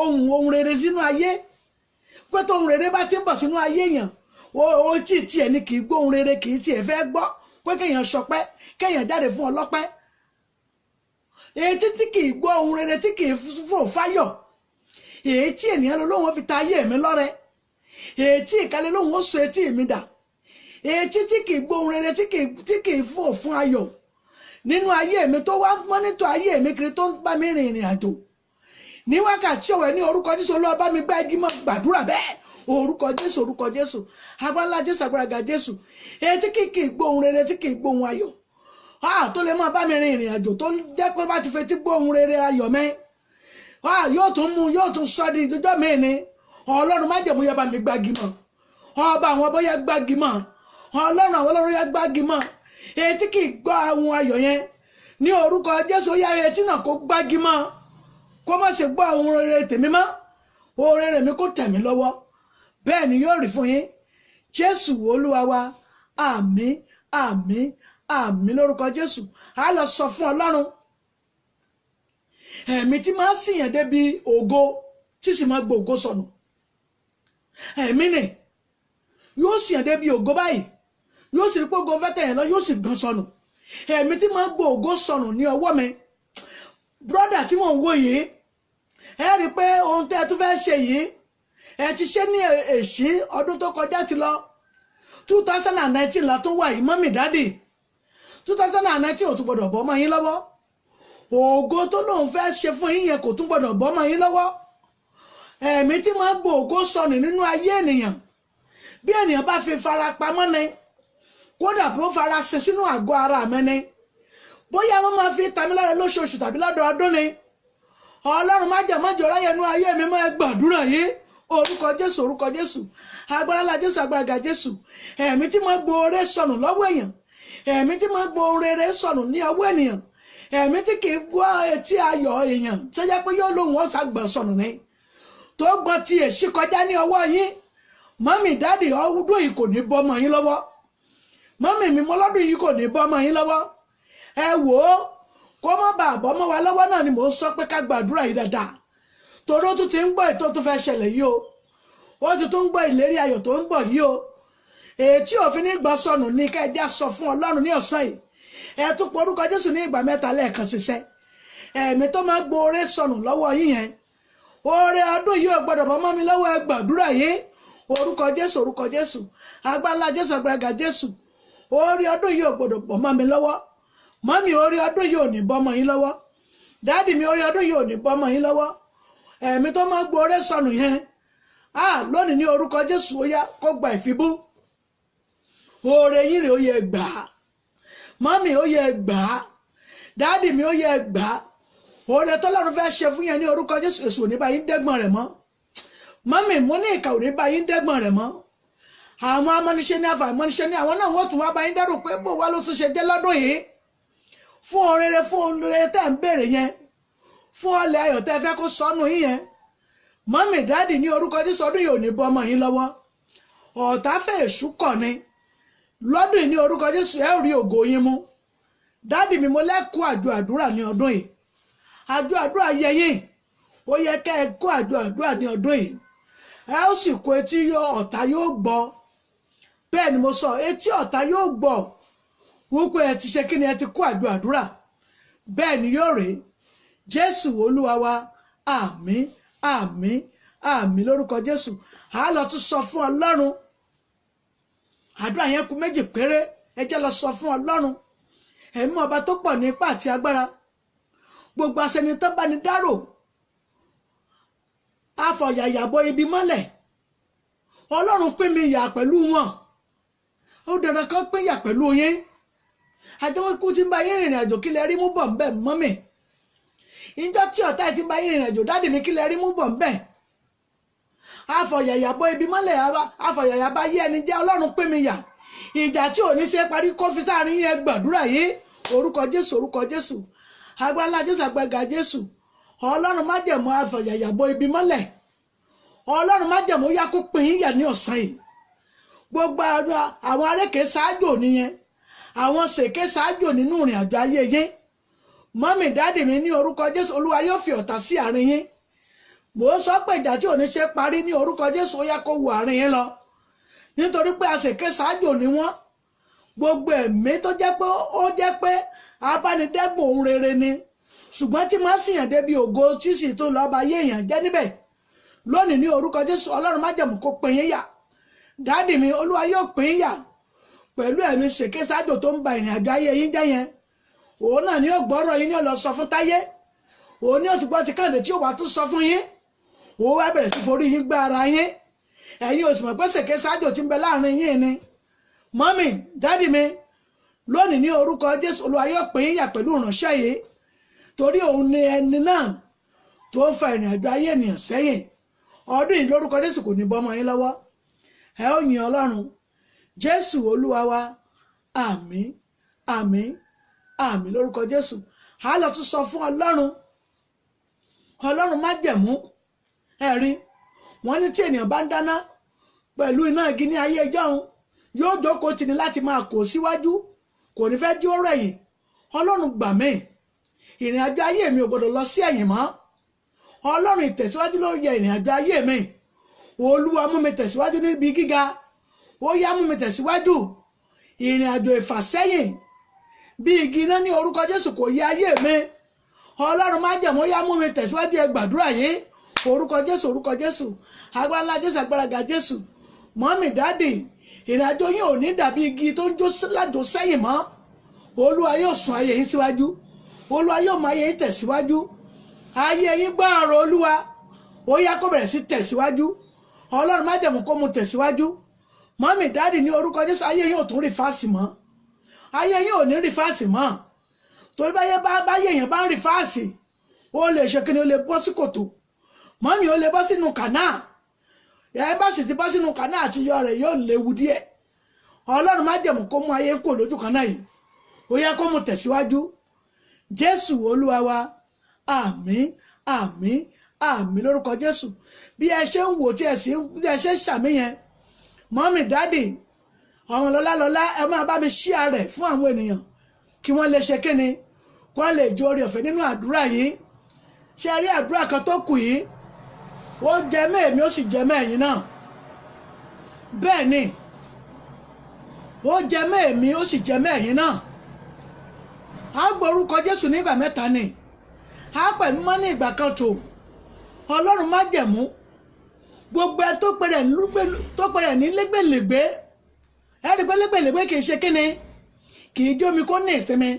A: ohun rere sínú ayé pé tó ohun rere bá ti ń bọ̀ sínú ayé èèyàn ó tí tiẹ̀ ni kì í gbóhùn rere kì í tiẹ̀ fẹ́ gbọ́ pé kéèyàn ṣọpẹ́ kéèyàn jáde fún ọlọ́pẹ́ etí tí kì í gbọ́ ohun rere tí kì í fò fáyọ̀, èyí tí ènìyàn lóhùn fi ta ayé mi lọ́rẹ, èyí tí ìkàlẹ̀ lóhùn ó sọ etí mi dà, etí tí kì í gbọ́ ohun rere tí kì í fò fún ayọ̀ nínú ayé mi, tó wá mọ́nítọ̀ ayé mi kiri, tó ń bá mi rìn ìrìn àjò ní wákàtí ọ̀wẹ́ ní orúkọ Jésù. Olúwa bá mi gbá igi mọ́, gbàdúrà bẹ́ẹ̀, orúkọ Jésù, orúkọ Jésù, agbára ńlá Jésù, agbára ga Jésù. Etí kì í gbọ́ ohun rere tí kì í gbọ́ ohun ayọ̀, tó lè máa bá mi rìn ìrìn àjò, tó jẹ́ pé bá ti fetí gbọ́ ohun rere ayọ̀ mẹ́, yóò tún sọ di ìjọjọ́ mi ni. Ọlọ́run májẹ̀mú yẹ bá mi gbági mọ́, ọba àwọn ọba yẹ gbági mọ́, Ọlọ́run àwọn ọlọ́run yẹ gbági mọ́. Etí kì í gbọ́ ohun ayọ̀ yẹn ní orúkọ Jésù, yá etí náà kó gbági mọ́, kó má ṣe gbọ́ ohun rere tèmi mọ́, ohun rere mi kó tẹ̀ mí lọ́wọ́. Bẹ́ẹ̀ ni yóò rí fún yín, Jésù Olúwa wa. Àmín, àmín, àmín lórúkọ Jésù. A lọ sọ fún Ọlọ́run, ẹ̀mí tí máa ń sìyàn débi ògo tí sì máa gbọ́ ògo sọnù, ẹ̀mí ni yóò sìyàn débi ògo báyìí, yóò sì rí pé ògo fẹ́ tẹ̀yàn lọ, yóò sì gbọ́n sọnù. Ẹ̀mí tí máa ń gbọ́ ògo sọnù ní ọwọ́ mi, brọ́dà tí mò ń wò yìí, ẹ rí i pé ohun tẹ́ ẹ tún fẹ́ ṣe yìí, ẹ ti ṣe ní èṣí ọdún tó kọjá ti lọ, 2019 la tún wà yìí, mọ́mì dádì, 2019 ò tún gbọ́dọ̀ bọ́ mọ́ yín lọ́wọ́. Ògo tó lóun fẹ́ ṣe fún yín yẹn kò tún gbọ́dọ̀ bọ́ mọ́ yín lọ́wọ́. Ẹ̀mí tí máa ń gbọ́ ògo sọnù nínú ayé ènìyàn, bí ènìyàn bá fi fara pamọ́ ni, kódà bí ó fara sin sínú àgọ́ ara mi ni, bóyá wọ́n máa fi tàmí lára lóṣooṣù tàbí lọ́dọọdún ni. Ọlọ́run májẹ̀mọ́jọ ráyè nú ayé mi, máa gbàdúrà yìí, orúkọ Jésù, orúkọ Jésù, agbára ńlá Jésù, agbára ga Jésù. Ẹ̀mí tí máa gbọ́ oore sọnù lọ́wọ́ èèyàn, ẹ̀mí tí máa gbọ́ rere sọnù ní ọwọ́ ènìyàn, ẹ̀mí tí kì í gbọ́ etí ayọ̀ èèyàn, tó jẹ́ pé yóò lóhùn ọ̀sà gbọ̀n sọnù ni, tó gbọ́n ti èṣí kọjá ní ọwọ́ yín. Mọ́mì dádì, ọdún yìí kò ní bọ́ mọ́ yín lọ́wọ́, mọ́mì mi mọ́ lọ́dún yìí kò ní bọ́ mọ́ yín lọ́wọ́. Ẹ wò ó, kó má bàa bọ́ mọ́ wa lọ́wọ́ náà ni mò ń sọ pé ká gbàdúrà yìí dáadáa, torí ó tún ti ń gbọ́ ètò tó fẹ́ ṣẹlẹ̀ yìí o, ó ti tún ń gbọ́ ìlérí ayọ̀ tó ń bọ̀ yìí o. Ètí òfin ní gbọ́ sọnù ní kẹ́ẹ̀dá sọ fún Ọlọ́run ní ọ̀sán yìí. Ẹ tún pọ̀ orúkọ Jésù ní ìgbà 3 lẹ́ẹ̀kan ṣiṣẹ́. Ẹ̀mí tó máa gbọ́ oore sọnù lọ́wọ́ yín yẹn, oore ọdún yìí ò gbọ́dọ̀ bọ́ mọ́ mi lọ́wọ́, ẹ gbàdúrà yìí, orúkọ Jésù, orúkọ Jésù, agbára Jésù, agbára ga Jésù. Oore ọdún yìí ò gbọ́dọ̀ bọ́ mọ́ mi lọ́wọ́. Mọ́mì, oore ọdún yìí ò ní bọ́ mọ́ yín lọ́wọ́. Dáàdì mi, oore ọdún yìí ò ní bọ́ mọ́ yín lọ́wọ́. Ẹ̀mí tó máa gbọ́ oore sọnù yẹn, lónìí ní orúkọ Jésù, ó yá kó gba ìfibú. Oore yín rè, ó yẹ gbà á. Mọ́mì, ó yẹ gbà á. Dáàdì mi, ó yẹ gbà á. Oore tọ́lọ́run fẹ́ ṣe fún yẹn ní orúkọ Jésù, èṣù ò ní bá yín dẹ́gbọ̀n rẹ̀ mọ́. Mọ́mì, mo ní ìkà ò ní bá yín dẹ́gbọ̀n rẹ̀ mọ́. Àwọn amọ́niṣẹ́ ní àfàìmọ́niṣẹ́ ní àwọn náà wọ́n tún wá bá yín dẹ́rù pé bó wá ló tún ṣe jẹ́ lọ́dún yìí, fún orere, fún orere tẹ́ ń béèrè yẹn, fún ọlẹ̀ ayọ̀ tẹ́ fẹ́ kó sọnù yín yẹn. Mọ́mì dáàdì, ní orúkọ Jésù, ọdún yìí ò ní bọ́ ọmọ yín lọ́wọ́. Ọ̀tá fẹ́ èṣù kọ̀ ni, lọ́dún yìí ní orúkọ Jésù ẹ rí ògo yín mú. Dáàdì mi, mo lẹ́kọ̀ọ́ àjọ àdúrà ní ọdún yìí. Àjọ àdúrà yẹ yín, ó yẹ kẹ́ ẹ kó àjọ àdúrà ní ọdún yìí. Ẹ ó sì kó etí ọ̀tá yóò gbọ́. Bẹ́ẹ̀ ni mo sọ, etí ọ̀tá yóò gbọ́ wípé ẹ ti ṣe kí ni, ẹ ti kó àjọ àdúrà. Bẹ́ẹ̀ ni yóò rí, Jésù Olúwa wa. Àmín, àmín, àmín lórúkọ Jésù. A lọ tún sọ fún Ọlọ́run, àdúrà yẹn kù 2 péré, ẹ jẹ́ lọ sọ fún Ọlọ́run. Ẹ̀mí ọba tó pọ̀ ní ipá àti agbára, gbogbo aṣẹni tó bá ní dárò, afọ̀yàyàbọ̀ ibi mọ́lẹ̀, Ọlọ́run pín mi yà pẹ̀lú wọn, ó dandan kan pín yà pẹ̀lú yín. Àjọwọ́ ikú tí ń bá yín rìnrìn àjò, kí lẹ rí mú bọ̀ ńbẹ̀ mọ́mì. Ìjọ tí ọ̀tá ti ń bá yín rìnrìn àjò, dáàdì mi, kí lẹ rí mú bọ̀ ńbẹ̀. Afọ̀yàyàbọ̀ ibi mọ́lẹ̀, afọ̀yàyàbá yí ẹni jẹ́, Ọlọ́run pín mi yà. Ìjà tí ò ní ṣe parí kó fi sáàrin yẹn gbàdúrà yìí, orúkọ Jésù, orúkọ Jésù, agbára Jésù, agbára Jésù. Ọlọ́run májẹ̀mú afọ̀yàyàbọ̀ ibi mọ́lẹ̀, Ọlọ́run májẹ̀mú yá kó pín yín yà ní ọ̀sán yìí. Gbogbo àwọn arékè ṣáájò nìyẹn, àwọn ṣèké ṣáájò nínú ìrìn àjò ayé yín. Mọ́mì dáàdì mi, ní orúkọ Jésù, Olúwa yóò fi ọ̀tá sí àárín yín. Mò ń sọ pé ìjà tí ò ní ṣe parí ní orúkọ Jésù, ó yá kó wọ àárín yín lọ, nítorí pé àṣèké ṣáájò ni wọ́n. Gbogbo ẹ̀mí tó jẹ́ pé ó jẹ́ pé abánidẹ́gbọ̀n ohun rere ni, ṣùgbọ́n tí máa sì yàn débi ògo tí sì tó lọ́ọ́ bá yé èèyàn jẹ́ níbẹ̀ lónìí ní orúkọ Jésù Ọlọ́run májẹ̀mú kó pín yín yà dáàdì mi Olúwa yóò pín yín yà pẹ̀lú ẹ̀mí ṣèké sájò tó ń ba ìrìn àjò ayé yín jẹ́ yẹn òun náà ni ó gbọ́rọ̀ yín ní ó lọ sọ fún táyé òun ni ó ti gbọ́ ti Kẹ́hìndé tí ó wà tún sọ fún yín òun wá bẹ̀rẹ̀ sí forí yín gbá ara yín ẹ̀yin ò sì mọ̀ pé ṣèké sájò ti ń bẹ láàrin yín ni mọ́mì dáàdì mi lónìí ní orúkọ Jésù Olúwa yóò pín yín yà pẹ̀lú ìránṣẹ́ yìí torí òun ni ẹni náà tó ń fa ìrìn àjò ayé ènìyàn sẹ́yìn ọdún yìí lórúkọ Jésù kò ní bọ́mọ yín lọ́wọ́ ẹ ó yin Ọlọ́run Jésù Olúwa wa àmín àmín àmín lórúkọ Jésù a lọ tún sọ fún Ọlọ́run májẹ̀mú ẹ̀rí wọ́n ní tí ènìyàn bá ń dáná pẹ̀lú iná igi ní ayé ìjọ́un yóò jókòó tì ní láti máa kó síwájú kò ní fẹ́ jí ó rẹ̀yìn Ọlọ́run gbà mí ìrìn àjò ayé mi ò gbọdọ̀ lọ sí ẹ̀yìn mọ́ Ọlọ́run ìtẹ̀síwájú ló yẹ ìrìn àjò ayé mi Olúwa mú mi tẹ̀síwájú níbi gíga ó yá mú mi tẹ̀síwájú ìrìn àjò ìfàsẹ́yìn bí igi iná ní orúkọ Jésù kò yẹ ayé mi Ọlọ́run májẹ̀mú ó yá mú mi tẹ̀síwájú ẹ gbàdúrà yìí orúkọ Jésù agbára ńlá Jésù agbára ga Jésù mọ́mì dáàdì ìrìn àjò yín ò ní dàbí igi tó ń jó lájò sẹ́yìn mọ́ Olúwa yóò sún ayé yín síwájú Olúwa yóò mú ayé yín tẹ̀síwájú ayé yín gbọ́ ọ̀rọ̀ Olúwa ó yá kó bẹ̀rẹ̀ sí tẹ̀síwájú Ọlọ́run májẹ̀mú kó mú tẹ̀síwájú mọ́mì dáàdì ní orúkọ Jésù ayé yín ò tún rí fáàsì mọ́ ayé yín ò ní rí fáàsì mọ́ torí báyé èèyàn bá ń rí fáàsì ó lè ṣe kí ni ó lè bọ́ sí kòtò mọ́mì ó lè bọ́ sínú kànáà ẹ bá sì ti bọ́ sínú kànáà àti yọ rẹ̀ yóò léwu díẹ̀ Ọlọ́run májẹ̀mú kó mú ayé kò lójú kànáà yìí ó yá kó mú tẹ̀síwájú Jésù Olúwa wa àmín àmín àmín lórúkọ Jésù bí ẹ ṣe ń wò tí ẹ sì bí ẹ ṣe ń ṣàmì yẹn mọ́mì dáàdì ọmọ lọ́lá ẹ máa bá mi ṣíà rẹ̀ fún àwọn ènìyàn kí wọ́n lè ṣe kíni kí wọ́n lè jó orí ọ̀fẹ́ nínú àdúrà yìí ṣe rí àdúrà kan tó kù yìí ó jẹ mẹ́ẹ̀mí ó sì jẹ mẹ́ẹ̀yìn náà bẹ́ẹ̀ ni ó jẹ mẹ́ẹ̀mí ó sì jẹ mẹ́ẹ̀yìn náà a gbórúkọ Jésù nígbà mẹ́ta ni a pẹ̀lú mọ́ ní ìgbà kan tó Ọlọ́run májẹ̀mú gbogbo ẹ tó pẹ̀rẹ̀ ní lẹ́gbẹ̀lẹ́gbẹ́ ẹ̀rí pé lẹ́gbẹ̀lẹ́gbẹ́ kì í ṣe kíni kì í jómi kó ní ìsinmi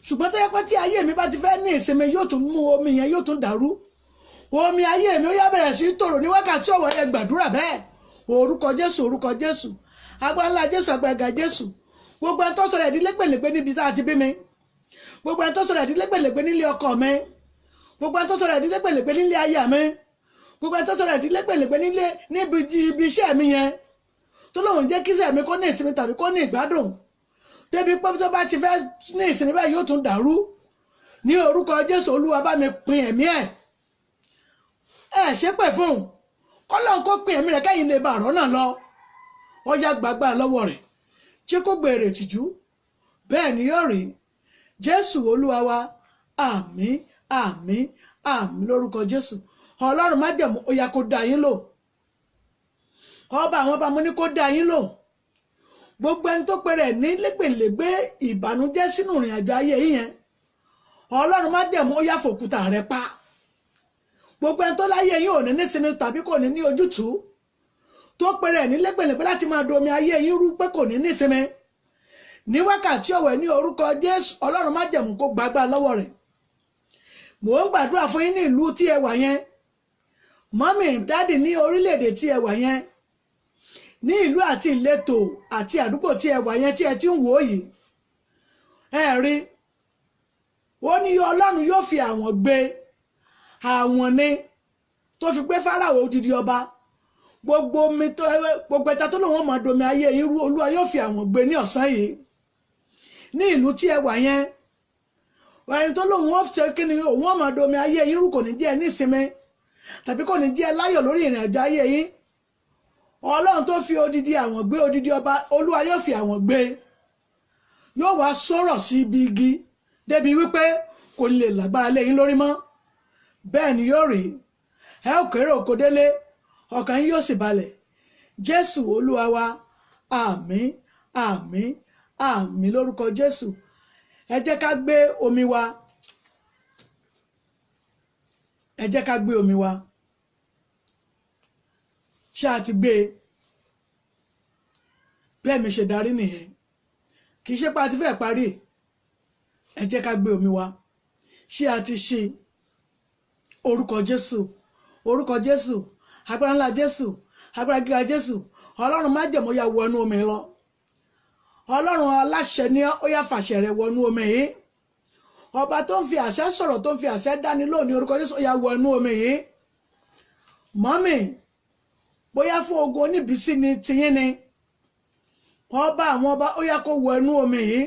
A: ṣùgbọ́n tó yẹ pé tí ayé mi bá ti fẹ́ ní ìsinmi yóò tún mú omi yẹn yóò tún dàrú omi ayé mi ó yá bẹ̀rẹ̀ sí tòrò ní wákàtí ọ̀wọ́ ẹ gbàdúrà bẹ́ẹ̀ orúkọ Jésù agbára ńlá Jésù agbára ga Jésù gbogbo ẹ tó sọ̀rọ̀ ẹ̀dí lẹ́gbẹ̀lẹ́gbẹ́ níbi tá a ti bí mi gbogbo ẹ tó sọ̀rọ̀ ẹ̀dí lẹ́gbẹ̀lẹ́gbẹ́ nílé ọkọ mi gbogbo ẹ tó sọ̀rọ̀ ẹ̀dí lẹ́gbẹ̀lẹ́gbẹ́ nílé aya mi gbogbo ẹ tó sọ̀rọ̀ ẹ̀dí lẹ́gbẹ̀lẹ́gbẹ́ níbi ibi iṣẹ́ mi yẹn tó lóun jẹ́ kí iṣẹ́ mi kó ní ìsinmi tàbí kó ní ìgbádùn débi pé tó bá ti fẹ́ ní ìsinmi báyìí yóò tún dàrú ní orúkọ Jésù Olúwa bá mi pin ẹ̀mí ẹ̀ ṣépè fún un kọ́lọ́n kó pin ẹ̀mí rẹ̀ kẹ́yìn lè bá àrọ́ náà lọ wọ́n yá gbàgbà lọ́wọ́ rẹ̀ tí kò gbèrè tìjú bẹ́ẹ̀ ni yóò rí Jésù Olúwa wa àmín àmín àmín lórúkọ Jésù Ọlọ́run májẹ̀mú ó yá kó dá yín lò ọba àwọn ọba mo ní kó dá yín lò gbogbo ẹni tó pèrè ní lẹ́gbẹ̀lẹ́gbẹ́ ìbànújẹ́ sínú ìrìn àjò ayé yẹn Ọlọ́run májẹ̀mú ó yá fòkúta rẹ̀ pa gbogbo ẹni tó láyé yín ò ní nísinmi tàbí kò ní ní ojútùú tó pèrè ní lẹ́gbẹ̀lẹ́gbẹ́ láti máa domi ayé yín rú pé kò ní nísinmi ní wákàtí ọ̀wẹ́ ní orúkọ Jésù Ọlọ́run májẹ̀mú kó gbàgbà lọ́wọ́ rẹ̀ mò ń gbàdúrà fún yín ní ìlú tí ẹ wà yẹn mọ́mì dáàdì ní orílẹ̀-èdè tí ẹ wà yẹn ní ìlú àti ìletò àti àdúgbò tí ẹ wà yẹn tí ẹ ti ń wò ó yìí ẹ rí ó ní Ọlọ́run yóò fi àwọn gbé àwọn ní tó fi gbé Fáráò odidi ọba gbogbo ẹta tó lòun máa domi ayé yín rú Olúwa yóò fi àwọn gbé ní ọ̀sán yìí ní ìlú tí ẹ wà yẹn ẹni tó lòun ó ṣe kí ni òun máa domi ayé yín rú kò ní jẹ́ ẹ ní ìsinmi tàbí kò ní jẹ́ ẹ láyọ̀ lórí ìrìn àjò ayé yín Ọlọ́run tó fi odidi àwọn gbé odidi ọba Olúwa yóò fi àwọn gbé yóò wá sọ̀rọ̀ sí ibi igi débi wípé kò lè lágbára lé yín lórí mọ́ bẹ́ẹ̀ ni yóò rí ẹ ó kéré òkò délé ọkàn yín yóò sì balẹ̀ Jésù Olúwa wa àmín àmín àmín lórúkọ Jésù ẹ jẹ́ ká gbé omi wa ẹ jẹ́ ká gbé omi wa ṣé a ti gbé bẹ́ẹ̀ mi ṣe darí nìyẹn kì í ṣe pé a ti fẹ́ parí ẹ jẹ́ ká gbé omi wa ṣé a ti ṣe orúkọ Jésù agbára ńlá Jésù agbára gíga Jésù ọlọ́run májẹ̀mú ya wọnú omi lọ ọlọ́run aláṣẹ ní ó yá fàṣẹ rẹ̀ wọnú omi yìí ọba tó ń fi àṣẹ sọ̀rọ̀ tó ń fi àṣẹ dání lónìí orúkọ Jésù ó yá wọnú omi yìí mọ́mì bóyá fún ogun oníbísí ni tiyín ni ọba àwọn ọba ó yá kó wọnú omi yìí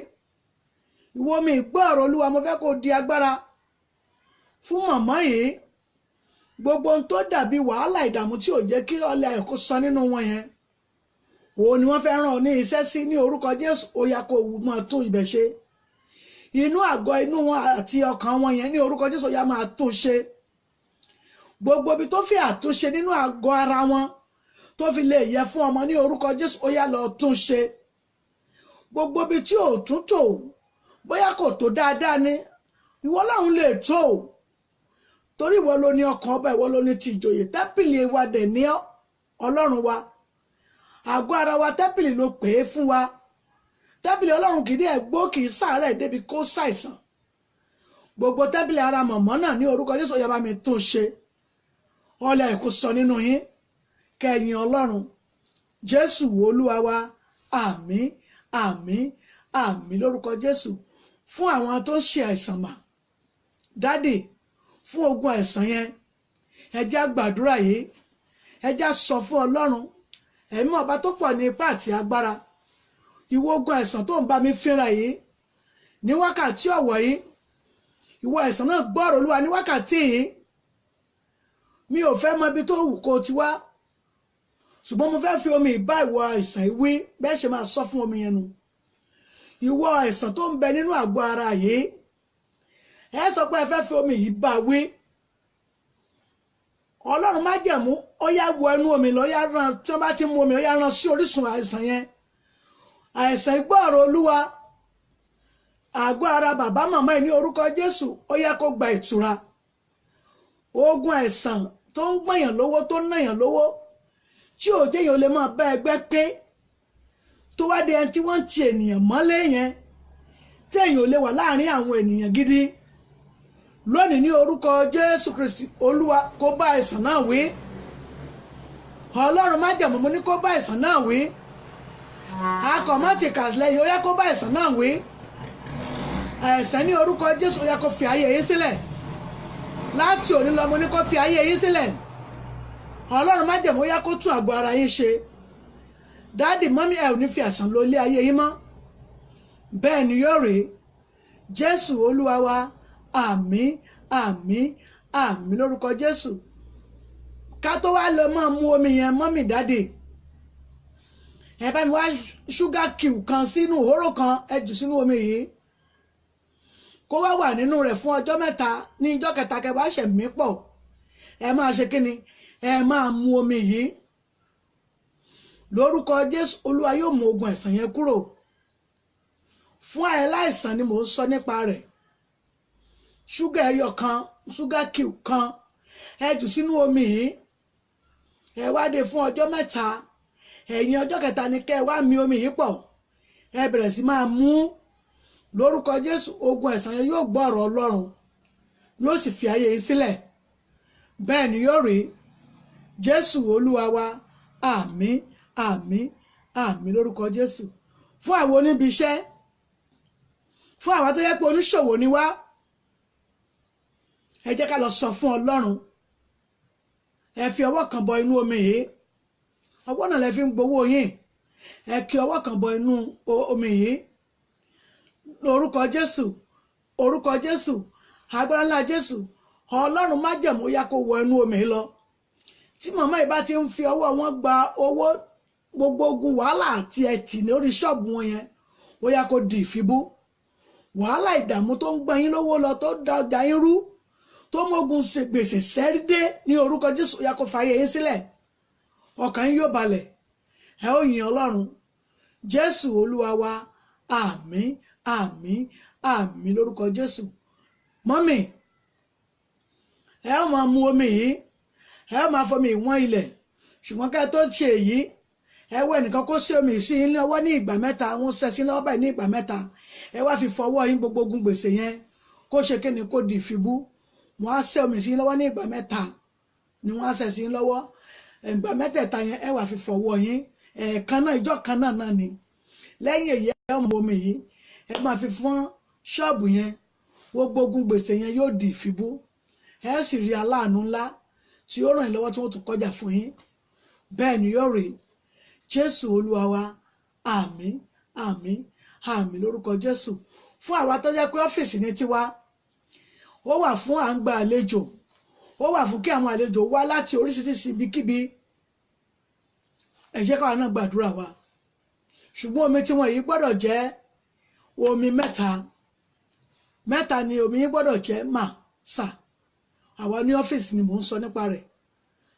A: ìwọ omi gbọ́ ọ̀rọ̀ Olúwa mo fẹ́ kó di agbára fún màmá yìí gbogbo ohun tó dàbí wàhálà ìdààmú tí ò jẹ́ kí ọlẹ́ ayọ̀ kó sọ nínú wọn yẹn òun ni wọ́n fẹ́ rán ọ ní iṣẹ́ sí ní orúkọ Jésù ó yá kó máa tún ibẹ̀ ṣe inú àgọ́ inú wọn àti ọkàn wọn yẹn ní orúkọ Jésù ó yá máa tún ṣe gbogbo ibi tó fi àtúnṣe nínú àgọ́ ara wọn tó fi lè yẹ fún ọmọ ní orúkọ Jésù ó yá lọ tún ṣe gbogbo ibi tí ò tún tò bóyá kò tó dáadáa ni ìwọ Ọlọ́run lè tó torí ìwọ ló ní ọkàn ọba ìwọ ló ní ti ìjòyè tẹ́pìlì wa dẹ̀ ní Ọlọ́run wa àgọ́ ara wa tẹ́pìlì ló pè é fún wa tẹ́pìlì Ọlọ́run kìí dẹ̀ gbó kìí ṣàárẹ̀ débi kó ṣàìsàn gbogbo tẹ́pìlì ara mọ̀mọ́ náà ní orúkọ Jésù ó yá bá mi tún ṣe ọlẹ́ kò sọ nínú yín kẹ́yìn Ọlọ́run Jésù Olúwa wa àmín àmín àmín lórúkọ Jésù fún àwọn tó ń ṣe àìsàn mà dádì fún ogun àìsàn yẹn ẹ jẹ́ á gbàdúrà yìí ẹ jẹ́ á sọ fún Ọlọ́run ẹ̀mí ọba tó pọ̀ ní ipá àti agbára ìwọ ogun àìsàn tó ń bá mi fínra yìí ní wákàtí ọ̀wọ̀ yìí ìwọ àìsàn náà gbọ́rọ̀ Olúwa ní wákàtí yìí mi ò fẹ́ mọ ibi tó wù kó ti wá ṣùgbọ́n mo fẹ́ fi omi ìbá ìwọ àìsàn yìí wí bẹ́ẹ̀ ṣe máa sọ fún omi yẹn nu ìwọ àìsàn tó ń bẹ nínú àgọ́ ara yìí ẹ sọ pé ẹ fẹ́ fi omi yìí bá wí Ọlọ́run májẹ̀mú ó yá wọ ẹnu omi lọ yá rán tí wọ́n bá ti mú omi ó yá rán sí orísun àìsàn yẹn àìsàn ìgbọ́ ọ̀rọ̀ Olúwa àgọ́ ara bàbá màmá yìí ní orúkọ Jésù ó yá kó gba ìtura ogun àìsàn tó ń gbọ̀yàn lówó tó ń nàyàn lówó tí ò jẹ́ yẹn ò lè máa bá ẹgbẹ́ pé tó wá di ẹni tí wọ́n ń ti ènìyàn mọ́lé yẹn téèyàn ò lè wà láàrin àwọn ènìyàn gidi lónìí ní orúkọ Jésù Kristi Olúwa kó bá àìsàn náà wí Ọlọ́run májẹ̀mú mo ní kó bá àìsàn náà wí akọ̀mọ́tì kàlẹ́yìn ó yá kó bá àìsàn náà wí àìsàn ní orúkọ Jésù ó yá kó fi ayé yín sílẹ̀ láti òní lọ mo ní kó fi ayé yín sílẹ̀ Ọlọ́run májẹ̀mú ó yá kó tún àgọ́ ara yín ṣe dáàdì mọ́mí ẹ ò ní fi àìsàn lọ ilé ayé yín mọ́ bẹ́ẹ̀ ni yóò rèé Jésù Olúwa wa àmín àmín àmín lórúkọ Jésù ká tó wá lọ máa mú omi yẹn mọ́mí dáàdì ẹ bá mi wá ṣúgà cube kan sínú òróró kan ẹ jù sínú omi yìí kó wá wà nínú rẹ̀ fún ọjọ́ mẹ́ta ní ìjọ́ kẹta kẹ wá ṣẹ̀ mí pọ̀ ẹ máa ṣe kíni ẹ máa mú omi yìí lórúkọ Jésù Olúwa yóò mú ogun àìsàn yẹn kúrò fún aláìsàn ni mò ń sọ nípa rẹ̀ ṣúgà ẹyọ kan ṣúgà cube kan ẹ jù sínú omi yìí ẹ wá dé fún ọjọ́ mẹ́ta ẹ̀yìn ọjọ́ kẹta ni kẹ́ ẹ wá mi omi yìí pọ̀ ẹ bẹ̀rẹ̀ sí máa mú lórúkọ Jésù ogun àìsàn yẹn yóò gbọ́ ọ̀rọ̀ Ọlọ́run yóò sì fi ayé yìí sílẹ̀ bẹ́ẹ̀ ni yóò rí Jésù Olúwa wa àmín àmín àmín lórúkọ Jésù fún àwọn oníbi iṣẹ́ fún àwọn tó yẹ pé oníṣòwò ni wá ẹ jẹ́ ká lọ sọ fún Ọlọ́run ẹ fi ọwọ́ kan bọ inú omi yìí ọwọ́ náà lẹ fi ń gbowó yín ẹ kí ọwọ́ kan bọ inú omi yìí lórúkọ Jésù orúkọ Jésù agbára ńlá Jésù Ọlọ́run májẹ̀mú yá kó wọ inú omi lọ tí màmá yìí bá ti ń fi ọwọ́ wọn gba owó gbogbo ogun wàhálà àti ẹtì lórí ṣọ́ọ̀bù wọn yẹn ó yá kó di ìfibú wàhálà ìdààmú tó ń gbọ́n yín lówó lọ tó da ọjà yín rú tó mógun ṣe gbèsè sẹ́rí dé ní orúkọ Jésù ó yá kó fàyè yín sílẹ̀ ọkàn yín yóò balẹ̀ ẹ ó yìn Ọlọ́run Jésù Olúwa wa àmín àmín àmín lórúkọ Jésù mọ́mì ẹ ó máa mu omi yìí, ẹ ó máa fomi ìwọ̀n ilẹ̀. Ṣùgbọ́n ká tó ṣe èyí, ẹ wọ ẹnìkan kó sí omi sí yín lọ́wọ́ ní ìgbà mẹ́ta, wọ́n ṣẹ́ sí lọ́wọ́ báyìí ní ìgbà mẹ́ta. Ẹ wá fi fọwọ́ yín gbogbo ogun gbèsè yẹn kó ṣe kí ni kó di ìfibú. Wọ́n á ṣẹ́ omi sí yín lọ́wọ́ ní ìgbà mẹ́ta ni wọ́n á ṣẹ́ sí yín lọ́wọ́. Ìgbà mẹ́tẹ̀ẹ̀ta yẹn ẹ wá fi fọwọ́ yín ẹ̀ẹ̀kan náà, ìjọ kan náà náà ni. Lẹ́yìn èyí ẹ mú omi yìí, ẹ máa fi fọ́n ṣọ́ọ̀bù yẹn, gbogbo ogun gbèsè yẹn yóò di ìfibú. Ẹ sì rí aláàánú ńlá tí ó ràn yín lọ́wọ́ tí wọ́n tún kọjá fún yín. Bẹ́ẹ̀ ni yóò rí. Jésù Olúwa wa, àmín, àmín, àmín lórúkọ Jésù. Fún àwa tó jẹ́ pé ọ́fíìsì ní tiwa, ó wà fún à ń gba àlejò, ó wà fún kí àwọn àlejò wá láti oríṣiríṣi ibikíbi. Ẹ jẹ́ káwa náà gbàdúrà wa. Ṣùgbọ́n omi tí wọ́n yìí gbọ́dọ̀ jẹ́ omi mẹ́ta. Mẹ́ta ni omi yìí gbọ́dọ̀ jẹ́ mà sà. Àwa ní ọ́fíìsì ni mò ń sọ nípa rẹ̀.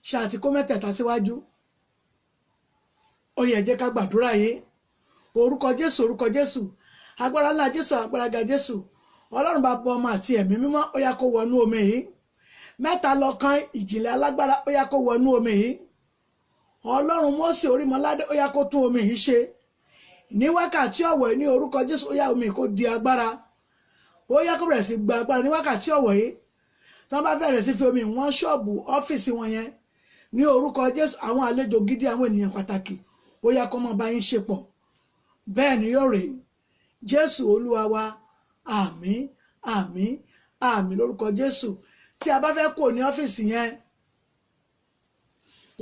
A: Ṣé àti kó mẹ́tẹ̀ẹ̀ta síwájú? Ó yẹ jẹ́ ká gbàdúrà yìí. Orúkọ Jésù, orúkọ Jésù, agbára ńlá Jésù, agbára ga Jésù, Ọlọ́run Baba, Ọmọ àti Ẹ̀mí Mímọ́, ó yá kó wọnú omi yìí. Mẹ́ta lọ́kan ìjìnlẹ̀ alágbára, ó yá kó wọnú omi yìí. Ọlọ́run Mósè Orímọládé, ó yá kó tún omi yìí ṣe. Ní wákàtí ọ̀wọ̀ ní orúkọ Jésù, ó yá omi kó di agbára. Ó yá kó bẹ̀rẹ̀ sí gba agbára ní wákàtí ọ̀wọ̀ yìí. Tí wọ́n bá bẹ̀rẹ̀ sí fi omi wọ́n ṣọ́ọ̀bù ọ́fíìsì wọn yẹn, ní orúkọ Jésù, àwọn àlejò gidi, àwọn ènìyàn pàtàkì, ó yá kó máa bá yín ṣe pọ̀. Bẹ́ẹ̀ ni yóò rí. Jésù Olúwa wa, àmín, àmín, àmín lórúkọ Jésù. Tí a bá fẹ́ kó ní ọ́fíìsì yẹn,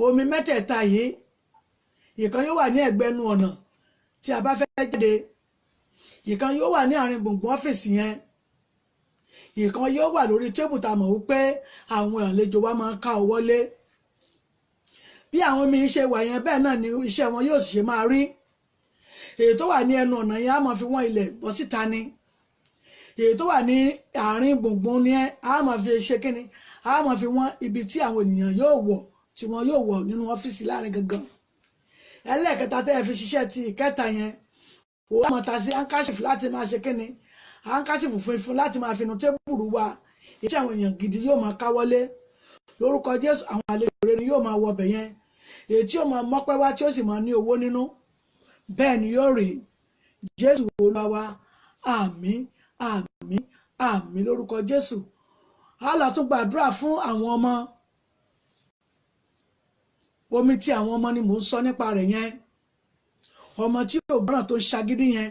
A: omi mẹ́tẹ̀ẹ̀ta yìí, ìkan yóò wà ní ẹ̀gbẹ́nu ọ̀nà tí a bá fẹ́ jáde, ìkan yóò wà ní àárín gbùngbùn ọ́fíìsì yẹn, ìkan yóò wà lórí tébù tá a mọ̀ wípé àwọn àlejò wa máa ń ká ọwọ́ lé. Bí àwọn omi ṣe wà yẹn, bẹ́ẹ̀ náà ni iṣẹ́ wọn yóò sì ṣe máa rí. Èyí tó wà ní ẹnu ọ̀nà yẹn á máa fi wọ́n ilẹ̀ bọ́ síta ni. Èyí tó wà ní àárín gbùngbùn ni á máa fi ṣe kíni, á máa fi wọ́n ibi tí àwọn ènìyàn yóò wọ̀, tí wọ́n yóò wọ̀ nínú ọ́fíìsì láàrin gangan. Ẹlẹ́ẹ̀kẹta tẹ́ ẹ fi ṣiṣẹ́ ti ìkẹta yẹn, ó máa ta sí handkerchief láti máa ṣe kíni, handkerchief funfun láti máa fi nu tébùrù wa, èyí tí àwọn èèyàn gidi yóò máa káwọ́lé. Lórúkọ Jésù, àwọn àlejò rere yóò máa wọbẹ̀ yẹn, èyí tí yóò máa mọ́pẹ́ wá tí ó sì máa ní owó nínú. Bẹ́ẹ̀ ni yóò rí. Jésù Olúwa wa, àmín, àmín, àmín lórúkọ Jésù. A lọ tún gbàdúrà fún àwọn ọmọ. Omi tí àwọn ọmọ ni mò ń sọ nípa rẹ̀ yẹn. Ọmọ tí yóò gbọ́ràn tó ń ṣagídí yẹn.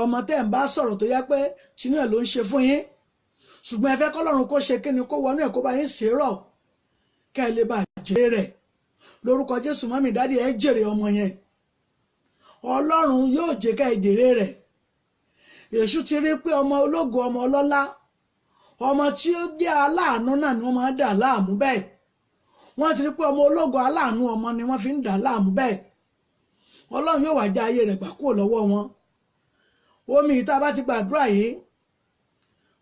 A: Ọmọ tẹ́ ń bá sọ̀rọ̀ tó yẹ pé tinú ẹ̀ ló ń ṣe fún yín. Ṣùgbọ́n ẹ fẹ́ kọ́lọ́run kó ṣe kíni, kó wọnú ẹ̀ kó bá yín ṣèrọ̀ kẹ́ ẹ lè bá jèrè rẹ̀. Lórúkọ Jésù, mọ́mì dádì, ẹ jèrè ọmọ yẹn. Ọlọ́run yóò jẹ́ ká ẹ jèrè rẹ̀. Èṣù ti rí pé ọmọ ológo, ọmọ ọlọ́lá, ọmọ tí ó jẹ́ aláàánú náà ni wọ́n máa ń dà láàmú bẹ́ẹ̀. Wọ́n ti rí pé ọmọ ológo aláàánú ọmọ ni wọ́n fi ń dà láàmú bẹ́ẹ̀. Ọlọ́run yóò wá já ayé rẹ̀ gbà kúrò lọ́wọ́ wọn. Omi yìí tá a bá ti gbàdúrà yìí,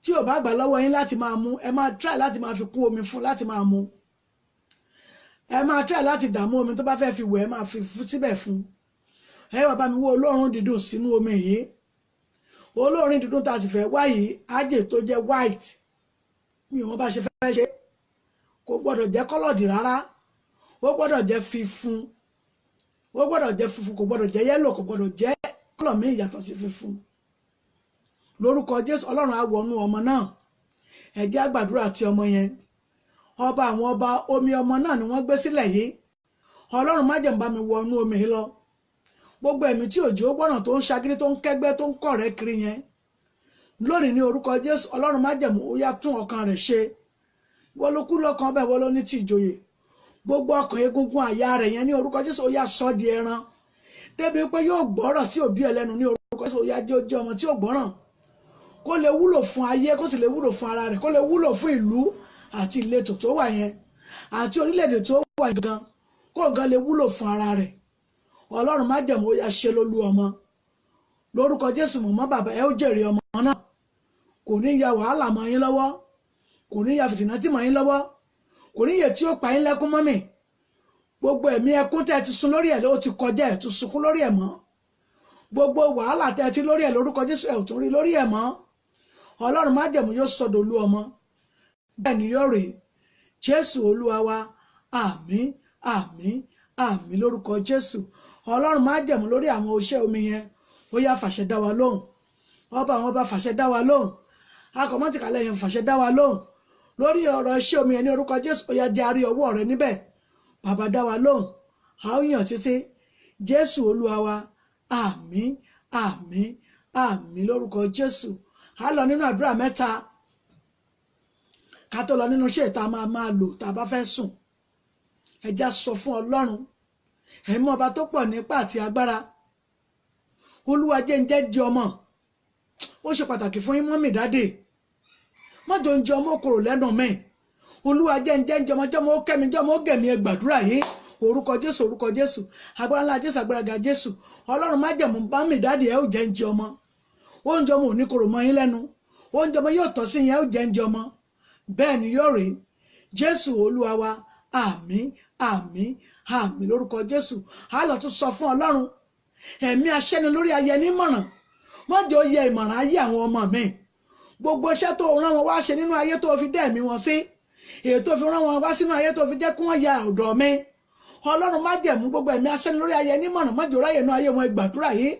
A: tí ò bá gbà lọ́wọ́ yín láti máa mu, ẹ máa try láti máa fi kún omi fún láti máa mu. Ẹ máa try láti dààmú omi tó bá fẹ́ fi wẹ̀, ẹ máa fi síbẹ̀ fún. Ẹ wá bá mi wó olóòórùn dídùn sínú omi yìí. Olóòórùn dídùn tá a sì fẹ́ wá yìí, ájè tó jẹ́ white. Mi ò mọ̀ bá ṣe fẹ́ ṣe. Kò gbọ́dọ̀ jẹ́ kọ́lọ̀dì rárá. Ó gbọ́dọ̀ jẹ́ funfun. Ó gbọ́dọ̀ jẹ́ funfun, kò gbọ́dọ̀ jẹ́ yẹ́lò, kò gbọ́dọ̀ jẹ́ kọ́lọ̀ míì yàtọ̀ sí funfun. Lórúkọ Jésù, Ọlọ́run á wọnú ọmọ náà. Ẹ jẹ́ á gbàdúrà ti ọmọ yẹn. Ọba àwọn ọba, omi ọmọ náà ni wọ́n gbé sílẹ̀ yìí. Ọlọ́run má jẹ́ ń bá mi wọnú omi yìí lọ. Gbogbo ẹ̀mí tí òjò gbọ́nà tó ń ṣagídí, tó ń kẹ́gbẹ́, tó ń kọ̀rẹ́ kiri yẹn, lónìí ní orúkọ Jésù, Ọlọ́run má jẹ̀mú, ó yá tún ọkàn rẹ̀ ṣe. Wọ́n ló kú lọ́kàn bẹ́ẹ̀, wọ́n ló ní ti ìjòyè. Gbogbo ọkàn egungun àyà rẹ̀ yẹn ní orúkọ Jésù, ó yá sọ di ẹran. Débi pé yóò gbọ́rọ̀ sí òbí ẹ̀ lẹ́nu ní orúkọ Jésù, ó yá jẹ́ ọmọ tí ò gbọ́ràn. Kó lè wúlò fún ayé, kó sì lè wúlò fún ara rẹ̀, kó lè wúlò fún ìlú àti ìletò tó wà yẹn, àti orílẹ̀-èdè tó wà gan, kó gan lè wúlò fún ara rẹ̀. Ọlọ́run má jẹ̀mú, ó yá ṣe lólú ọmọ. Lórúkọ Jésù, mọ̀mọ́ bàbá, ẹ ó jèrè ọmọ náà. Kò ní ya wàhálà mọ́ yín lọ́wọ́. Kò ní ya fìtìnátì mọ́ yín lọ́wọ́. Kò ní yẹ tí ó pa yín lẹ́kún mọ́mì. Gbogbo ẹ̀mí ẹkún tẹ́ ti sun lórí ẹ̀ ló ti kọjá, ẹ̀ tún sunkún lórí ẹ̀ mọ́. Gbogbo wàhálà tẹ́ ti lórí ẹ̀ lórúkọ Jésù, ẹ̀ ò tún rí lórí ẹ̀ mọ́. Ọlọ́run má jẹ̀mú yóò sọ dolú ọmọ. Bẹ́ẹ̀ ni yóò rí. Jésù Olúwa wa àmín àmín àmín lórúkọ Jésù. Ọlọ́run má jẹ̀mú lórí àwọn oṣẹ́ omi yẹn ó yá fàṣẹ dá wa lóhùn. Ọba àwọn ọba fàṣẹ dá wa lóhùn. Akọ̀mọ́tìkálẹ̀ yẹn fàṣẹ dá wa lóhùn lórí ọ̀rọ̀ iṣẹ́ omi yẹn ní orúkọ Jésù. Ó yá jẹ́ a rí ọwọ́ rẹ níbẹ̀. Bàbá dá wa lóhùn. A ó yàn títí. Jésù Olúwa wa àmín àmín àmín lórúkọ Jésù. A lọ nínú àdúrà mẹ́ta ká tó lọ nínú iṣẹ́ ìta máa lò tá a bá fẹ́ sùn. Ẹ já sọ fún Ọlọ́run ẹ̀mí ọba tó pọ̀ nípa àti agbára. Olúwa jẹ́ ń jẹ́ di ọmọ. Ó ṣe pàtàkì fún yín mọ́mì dáde. Mọ́jọ ń jẹ ọmọ okòrò lẹ́nu mi. Olúwa jẹ́ ń jẹ́ ń jẹ ọmọ jọ́mọ ó kẹ́mi jọ́mọ ó gẹ̀mí ẹ gbàdúrà yìí. Orúkọ Jésù orúkọ Jésù. Agbára ńlá Jésù agbára ga Jésù. Ọlọ́run má jẹ̀mú mọ́mì dáde ẹ ó jẹ́ ń jẹ ọmọ. Oúnjẹ ọmọ ò ní korò mọ́ yín lẹ́nu. Oúnjẹ ọmọ yóò tọ́ sí yín ẹ ó jẹ́ ń jẹ ọmọ. Bẹ́ẹ̀ ni yóò rí. Jésù Olúwa wa àmín àmín àmín lórúkọ Jésù. A lọ tún sọ fún Ọlọ́run ẹ̀mí aṣẹ́ni lórí ayé nímọ̀ràn. Má jẹ́ ó yẹ ìmọ̀ràn ayé àwọn ọmọ mi. Gbogbo iṣẹ́ tó rán wọn wá ṣe nínú ayé tó fi dá ẹ̀mí wọn sí. Èyí tó fi rán wọn wá sínú ayé tó fi jẹ́ kí wọ́n ya ọ̀dọ̀ mi. Ọlọ́run má jẹ̀mú gbogbo ẹ̀mí aṣẹ́ni lórí ayé nímọ̀ràn. Má jẹ́ ó ráyè inú ayé wọn gbàdúrà yìí.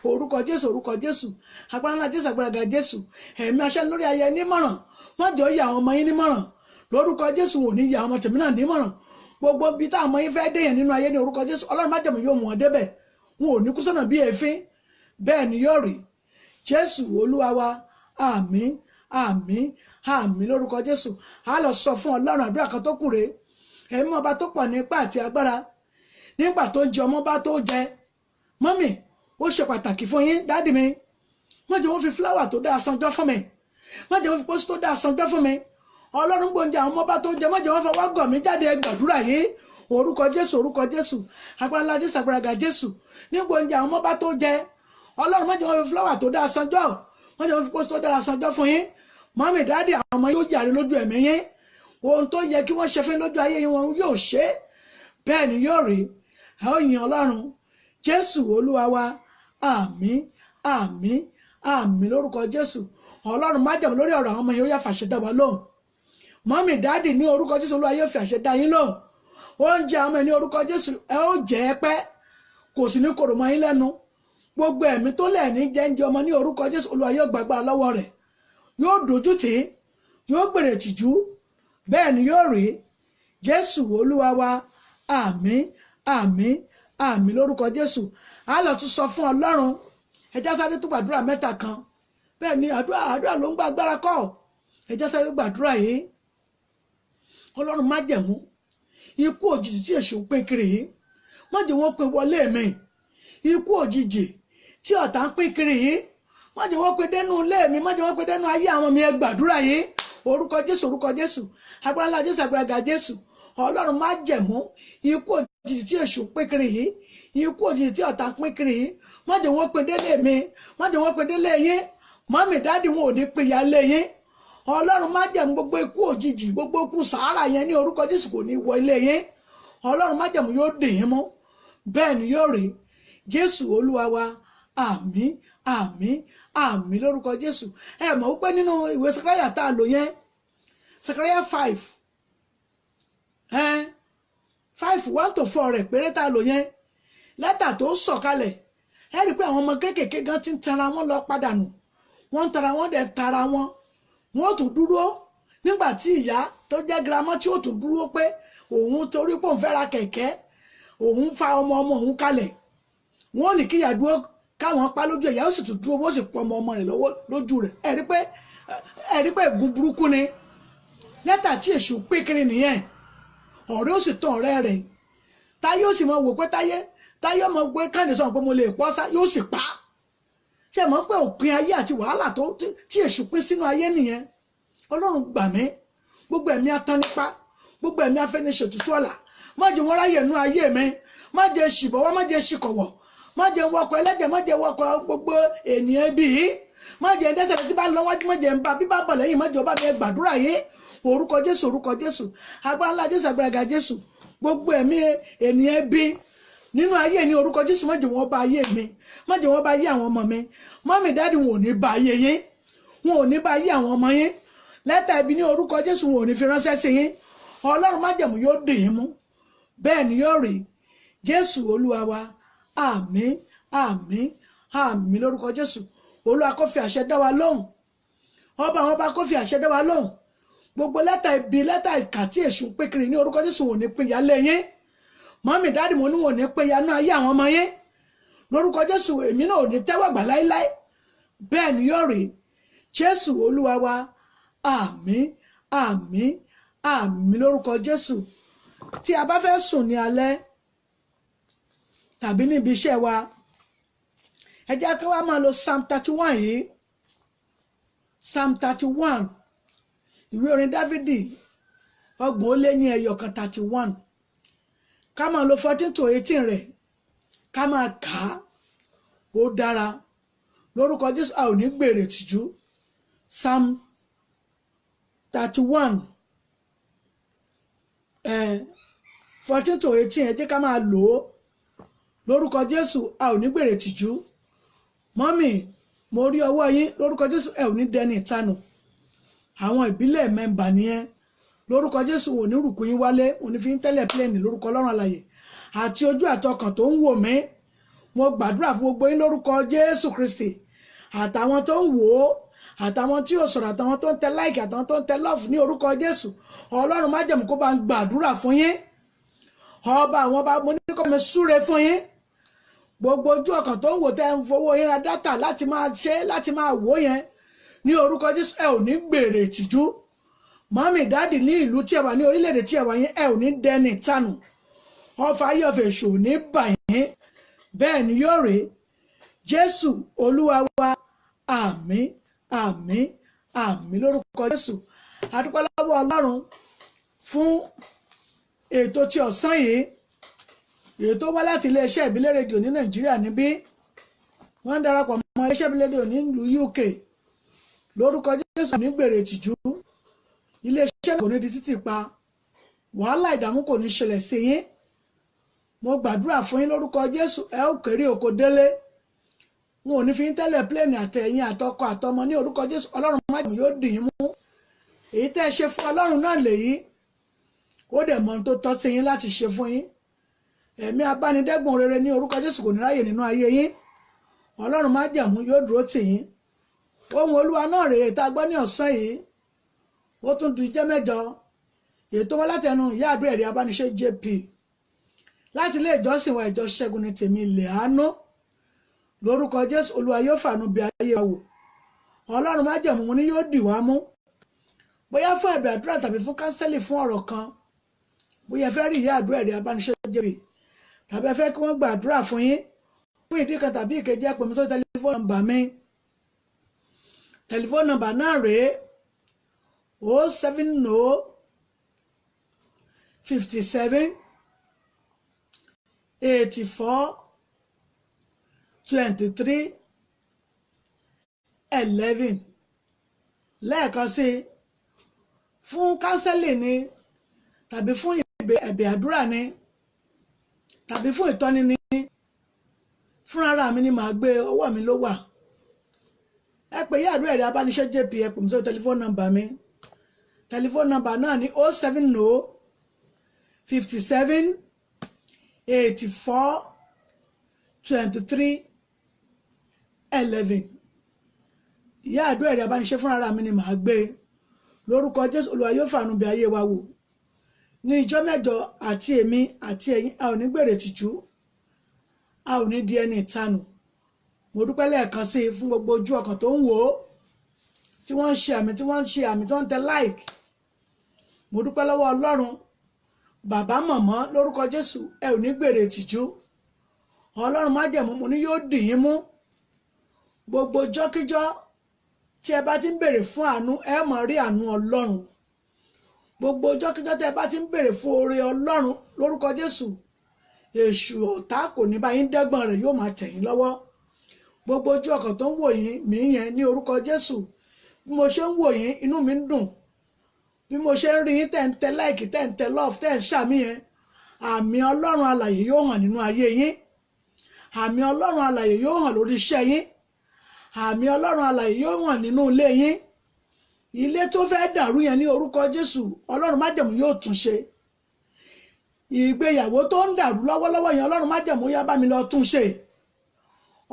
A: Orúkọ Jésù orúkọ Jésù. Agbára ńlá Jésù agbára ga Jésù. Ẹ̀mí aṣẹ́ni lórí ayé nímọ̀ràn. Má jẹ́ ó yẹ àwọn ọmọ yín nímọ̀ràn. Lórúkọ Jésù wò ní ya ọmọ tèmi náà nímọ̀ràn. Gbogbo bí táwọn ọmọ yín fẹ́ dèyàn nínú ayé ní orúkọ Jésù. Ọlọ́run má jẹ̀mú yóò mú wọn débẹ̀. Wọn ò ní kú sọ́nà bí èéfín. Bẹ́ẹ̀ ni yóò rí. Jésù Olúwa wa àmín àmín àmín lórúkọ Jésù. A lọ sọ fún Ọlọ́run àdúrà kan tó kù rèé. Ẹ̀mí ọba tó pọ̀ nípa àti agbára. Nígbà tó jẹ ọmọ bá tó jẹ. Mọ́mì ó ṣe pàtàkì fún yín dádì mi. Má jẹ́ wọ́n fi fúláwà tó dáa sanjọ́ fún mi. Má jẹ́ wọ́n fi pósí tó dáa sanjọ́ fún mi. Ọlọ́run gbóúnjẹ àwọn ọmọ bá tó jẹ. Má jẹ́ wọ́n fọwọ́ gọ̀ mí jáde gbàdúrà yìí. Orúkọ Jésù orúkọ Jésù. Agbára ńlá Jésù agbára ga Jésù. Ní gbóúnjẹ àwọn ọmọ bá tó jẹ. Ọlọ́run má jẹ́ wọ́n fi fúláwà tó dáa sanjọ́. Má jẹ́ wọ́n fi pósí tó dáa sanjọ́ fún yín. Mọ́mì dáàdì àwọn ọmọ yóò jàre lójú ẹ̀mí yín. Ohun tó yẹ kí wọ́n ṣe fún lójú ayé wọn yóò ṣe. Bẹ́ẹ̀ ni yóò rí. Ẹ ó yin Ọlọ́run. Jésù Olúwa wa àmín àmín àmín lórúkọ Jésù. Ọlọ́run má jẹ̀mú lórí ọ̀rọ̀ àwọn ọmọ yẹn ó yá fàṣẹ dá wa lóhùn. Mọ́mì dáàdì ní orúkọ Jésù Olúwa yóò fi àṣẹ dá yín lóhùn. Oúnjẹ àwọn ọmọ ẹ̀ ní orúkọ Jésù ẹ ó jẹ́ ẹ pẹ́. Kò sì ní korò mọ́ yín lẹ́nu. Gbogbo ẹ̀mí tó lẹ̀ ní jẹ́ńjẹ ọmọ ní orúkọ Jésù Olúwa yóò gbàgbára lọ́wọ́ rẹ̀. Yóò dojú tì í. Yóò gbèrè tìjú. Bẹ́ẹ̀ ni yóò rí. Jésù Olúwa wa àmín àmín àmín lórúkọ Jésù. A lọ tún sọ fún Ọlọ́run. Ẹ já sáré tún gbàdúrà mẹ́ta kan. Bẹ́ẹ̀ ni àdúrà ló ń gba agbára kọ́. Ẹ já sáré gbàdúrà yìí. Ọlọ́run má jẹ̀mú ikú òjijì tí èṣù ń pín kiri yìí. Má jẹ́ wọ́n pín wọlé mi. Ikú òjijì tí ọ̀tá ń pín kiri yìí. Má jẹ́ wọ́n pín dénú ilé mi. Má jẹ́ wọ́n pín dénú ayé àwọn mi. Ẹ gbàdúrà yìí. Orúkọ Jésù orúkọ Jésù. Agbára ńlá Jésù agbára ga Jésù. Ọlọ́run má jẹ̀mú ikú òjijì tí èṣù ń pín kiri yìí. Ikú òjijì tí ọ̀tá ń pín kiri yìí. Má jẹ́ wọ́n pín délé mi. Má jẹ́ wọ́n pín délé yín. Mọ́mì dáàdì wọn ò ní pín ya lé yín. Ọlọ́run má jẹ̀mú gbogbo ikú òjijì gbogbo ikú sàárà yẹn ní orúkọ Jésù kò ní wọ ilé yín. Ọlọ́run má jẹ̀mú yóò dè yín mú. Bẹ́ẹ̀ ni yóò rí. Jésù Olúwa wa àmín àmín àmín lórúkọ Jésù. Ẹ mọ̀ wípé nínú ìwé Sẹkáríà tá a lò yẹn Sẹkáríà 5:1-4 rẹ̀ péré tá a lò yẹn lẹ́tà tó sọ̀kalẹ̀. Ẹ rí i pé àwọn ọmọ kéékèèké gan ti ń tara wọn lọ padà nù. Wọ́n ń tara wọn dẹ̀ tara wọn. Wọ́n ó tún dúró nígbà tí ìyá tó jẹ́ girama tí ó tún dúró pé òun torí pé òun fẹ́ ra kẹ̀kẹ́ òun fa ọmọ òun kalẹ̀. Wọ́n ò ní kíyà dúró káwọn pa lójú ìyá ó sì tún dúró wọ́n sì pọ̀ ọmọ rẹ̀ lọ́wọ́ lójú rẹ̀. Ẹ rí pé ègún burúkú ni. Lẹ́tà tí èṣù pín kiri nìyẹn. Ọ̀rẹ́ ó sì tán ọ̀rẹ́ rẹ̀. Táyé ó sì mọ wò pé táyé ọmọ gbé káàdì sọ̀rọ̀ pé mo lè pọ́ sá yóò sì pa á. Ṣé mọ̀ pé òpin ayé àti wàhálà tí èṣù pín sínú ayé nìyẹn. Ọlọ́run gbà mí. Gbogbo ẹ̀mí atánipa. Gbogbo ẹ̀mí afẹ́niṣètùtù ọ̀la. Má jẹ́ wọ́n ráyè nú ayé mi. Má jẹ́ ṣìbọ̀wọ́ má jẹ́ ṣìkọ̀wọ̀. Má jẹ́ wọkọ̀ ẹlẹ́jẹ̀ má jẹ́ wọkọ̀ gbogbo ènìyàn bí yìí. Má jẹ́ ẹ̀dẹ́sẹ̀ tí bá lọ wájú má jẹ́ ń ba bí bá bọ̀ lẹ́yìn má jẹ́ ọba mi gbàdúrà yìí. Orúkọ Jésù orúkọ Jésù. Agbára ńlá Jésù agbára ga Jésù. Gbogbo ẹ̀mí ènìyàn bí nínú ayé ní orúkọ Jésù má jẹ́ wọ́n ba ayé mi. Má jẹ́ wọ́n ba ayé àwọn ọmọ mi. Mọ́mì dáàdì wọn ò ní ba ayé yín. Wọn ò ní ba ayé àwọn ọmọ yín. Lẹ́tà ibi ní orúkọ Jésù wọn ò ní fi ránṣẹ́ sí yín. Ọlọ́run májẹ̀mú yóò dì yín mú bẹ́ẹ̀ ni yóò rí Jésù Olúwa wa àmín àmín àmín lórúkọ Jésù. Olúwa kó fi àṣẹ dá wa lóhùn, ọba àwọn ọba kó fi àṣẹ dá wa lóhùn. Gbogbo lẹ́tà ibi lẹ́tà ìkà tí èṣù ń pín kiri ní orúkọ Jésù wò ní pín ya lé yín. Mọ́mì dáàdì mo ní wò ní pín ya náà ayé àwọn ọmọ yín lórúkọ Jésù. Èmi náà ò ní tẹ́wọ́ gbà láíláí bẹ́ẹ̀ ni yóò rí Jésù Olúwa wa àmín àmín àmín lórúkọ Jésù. Tí a bá fẹ́ sùn ní alẹ́ tàbí níbi iṣẹ́ wa, ẹ jẹ́ kí wá máa lo Psalm 31 yìí. Psalm 31 ìwé orin Dáfídì 30 ká máa lo 14 to 18 rẹ̀ ká máa kà á, ó dára lórúkọ Jésù. A ò ní gbèrè tìjú. Psalm 31 14 to 18 ẹ jẹ́ ká máa lò ó lórúkọ Jésù. A ò ní gbèrè tìjú. Mọ́mì mo rí ọwọ́ yín lórúkọ Jésù, ẹ ò ní dẹni ìtanù. Àwọn ìbílẹ̀ mẹ́mbà nìyẹn lórúkọ Jésù. Ò ní rùkú yín wálé, ò ní fi ń tẹ́lẹ̀ pílẹ̀nì lórúkọ Ọlọ́run alààyè àti ojú àtọkàn tó ń wò mí. Mo gbàdúrà fún gbogbo yín lórúkọ Jésù Kristi, àtàwọn tó ń wò ó, àtàwọn tí ò sọ̀rọ̀, àtàwọn tó ń tẹ láìkì, àtàwọn tó ń tẹ lọ́ọ̀fù ní orúkọ Jésù. Ọlọ́run májẹ̀mú kó bá ń gbàdúrà fún yín. Ọba àwọn ọba mo ní kó mi súre fún yín. Gbogbo ojú ọkàn tó ń wò tẹ́ ń fowó yín ra dátà láti máa ṣe láti máa wò yẹn ní orúkọ Jésù, ẹ ò ní gbèrè ìtìjú. Mọ́mì dáàdì ní ìlú tí ẹ wà, ní orílẹ̀-èdè tí ẹ wà yín, ẹ ò ní dẹni ìtanù. Ọfà ayé ọ̀fẹ́ èṣù ò ní bà yín bẹ́ẹ̀ ni yóò rí Jésù Olúwa wa àmín àmín àmín lórúkọ Jésù. A dúpẹ́ lọ́wọ́ Ọlọ́run fún ètò tí ọ̀sán yìí, ètò wá láti iléeṣẹ́ ìbílẹ̀ rédíò ní Nàìjíríà níbí. Wọ́n ń darapọ̀ mọ́ iléeṣẹ́ ìbílẹ̀ rédíò nílùú UK lórúkọ Jésù. Ní gbèrè tìjú, iléeṣẹ́ náà kò ní di títì pa, wàhálà ìdààmú kò ní ṣẹlẹ̀ sí yín. Mo gbàdúrà fún yín lórúkọ Jésù, ẹ ó kéré oko délé. Wọn ò ní fi ń tẹ́lẹ̀ pléènì àtẹ̀yìn àtọkọ àtọmọ ní orúkọ Jésù. Ọlọ́run májẹ̀mú yóò dì yín mú. Èyí tẹ́ ẹ ṣe fún Ọlọ́run náà lèyí, ó dẹ̀ mọ ohun tó tọ́ sí yín láti ṣe fún yín. Ẹ̀mí abánidẹ́gbọ̀n rere ní orúkọ Jésù kò ní ráyè nínú ayé yín. Ọlọ́run májẹ̀mú yóò dúró tì yín. Ohun Olúwa náà rèé tá a gbọ́ ní ọ̀sán yìí. Ó tún di ijẹ́ mẹ́jọ. Ètò wọn láti ẹnu ìyá àdúrà Eriabanise JP láti ilé ìjọsìn wa ìjọ Ṣẹ́gun ní tèmi ilẹ̀ àánú lórúkọ Jésù. Olúwa yóò fàánú bí ayé wa wò. Ọlọ́run májẹ̀mú mo ní yóò dì wá mú. Bóyá fún ẹ̀bẹ̀ àdúrà tàbí fún kánsẹ́lì fún ọ̀rọ̀ kan, bóyá ẹ fẹ́ rí ìyá àdúrà Eriabanise JP tàbí ẹ fẹ́ kí wọ́n gba àdúrà fún yín fún ìdí kan tàbí ìkejì, ẹ pè mí sórí tẹlifóònù nọ́mbà mi. Tẹlifóònù nọ́mbà náà rèé 070 57 84 23 11. Lẹ́ẹ̀kan sí fún kánsẹ́lì ni tàbí fún ẹ̀bẹ̀ àdúrà ni tàbí fún ìtọ́ni ni, fún ara mi ni màá gbé, ọwọ́ mi ló wà. Ẹ pè ìyá àdúrà Eriabanise JP, ẹ pè mí sórí tẹlifóònù nọ́mbà mi. Tẹlifóònù nọ́mbà náà ní 070 57 84 23 11. Ìyá àdúrà Eriabanise fún ara mi ni màá gbé lórúkọ Jésù. Olúwa yóò fàánú bí ayé wa wò. Ní ìjọ mẹ́jọ àti èmi àti ẹ̀yin, a ò ní gbèrè tìjú, a ò ní di ẹni ìtanù. Mo dúpẹ́ lẹ́ẹ̀kan sí fún gbogbo ojú ọkàn tó ń wò ó, tí wọ́n ń ṣe àmì, tí wọ́n ń ṣe àmì, tí wọ́n ń tẹ like. Mo dúpẹ́ lọ́wọ́ Ọlọ́run bàbá mọ̀mọ́ lórúkọ Jésù, ẹ ò ní gbèrè tìjú. Ọlọ́run májẹ̀mú mo ní yóò dì yín mú. Gbogbo jọ́kíjọ́ tí ẹ bá ti ń bèrè fún àánú, ẹ máa rí àánú Ọlọ́run. Gbogbo jọ́kíjọ́ tí ẹ bá ti ń bèrè fún oore Ọlọ́run lórúkọ Jésù, èṣù ọ̀tá kò ní bá yín dẹ́gbọ̀n rẹ̀, yóò máa tẹ̀ yín lọ́wọ́. Gbogbo ojú ọkàn tó ń wò yín mí yẹn ní orúkọ Jésù, bí mo ṣe ń wò yín inú mi ń dùn. Bí mo ṣe ń rí yín tẹ́ ń tẹ láìkì, tẹ́ ń tẹ lọ́ọ̀fù, tẹ́ ń ṣàmì yẹn, àmì Ọlọ́run alààyè yóò hàn nínú ayé yín. Àmì Ọlọ́run alààyè yóò hàn lórí iṣẹ́ yín. Àmì Ọlọ́run alààyè yóò hàn nínú ilé yín. ilé tó fẹ́ dàrú yẹn ní orúkọ Jésù Ọlọ́run májẹ̀mú yóò tún ṣe. Ìgbéyàwó tó ń dàrú lọ́wọ́lọ́wọ́ yẹn Ọlọ́run májẹ̀mú yá bá mi lọ tún ṣe.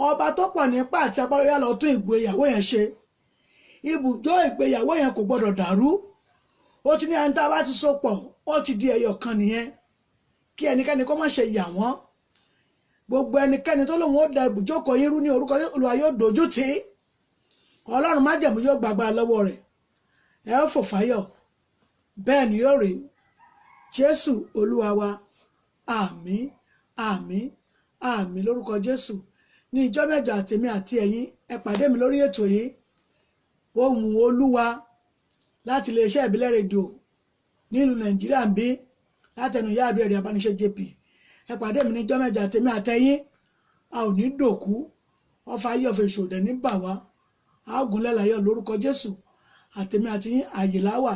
A: Ọba tó pọ̀ nípa àti agbára yá lọ tún ìgbéyàwó yẹn ṣe. Ibùdó ìgbéyàwó yẹn kò gbọdọ̀ dàrú. Ó ti ní ẹni tá a bá ti so pọ̀ ó ti di ẹyọ kan nìyẹn. Kí ẹnikẹ́ni kó má ṣe yà wọ́n. Gbogbo ẹnikẹ́ni tó lóun ó da ibùjókòó yín rú ní orúkọ Olúwa yóò dojú tì í. Ọlọ́run májẹ̀mú yóò gbàgbára lọ́wọ́ rẹ̀. Ẹ ó fò fáyọ̀. Bẹ́ẹ̀ ni yóò rí. Jésù Olúwa wa. Àmín, àmín, àmín lórúkọ Jésù. Ní ìjọ́ mẹ́jọ àtèmi àti ẹ̀yin ẹ pàdé mi lórí ètò yìí. Ohun Olúwa láti iléeṣẹ́ ìbílẹ̀ rédíò nílùú Nàìjíríà ń bí látẹnu ìyá Adura Eriabanise JP. Ẹ pàdé mi ní ìjọ́ mẹ́jọ àtèmi àtẹ̀yin. A ò ní dòkú. Ọfà ayé ọ̀fẹ́ ìṣòdẹ̀ ní bà wá. A ó gúnlẹ̀ láyọ̀ lórúkọ Jésù. Àtèmi àti yín àyè láwà.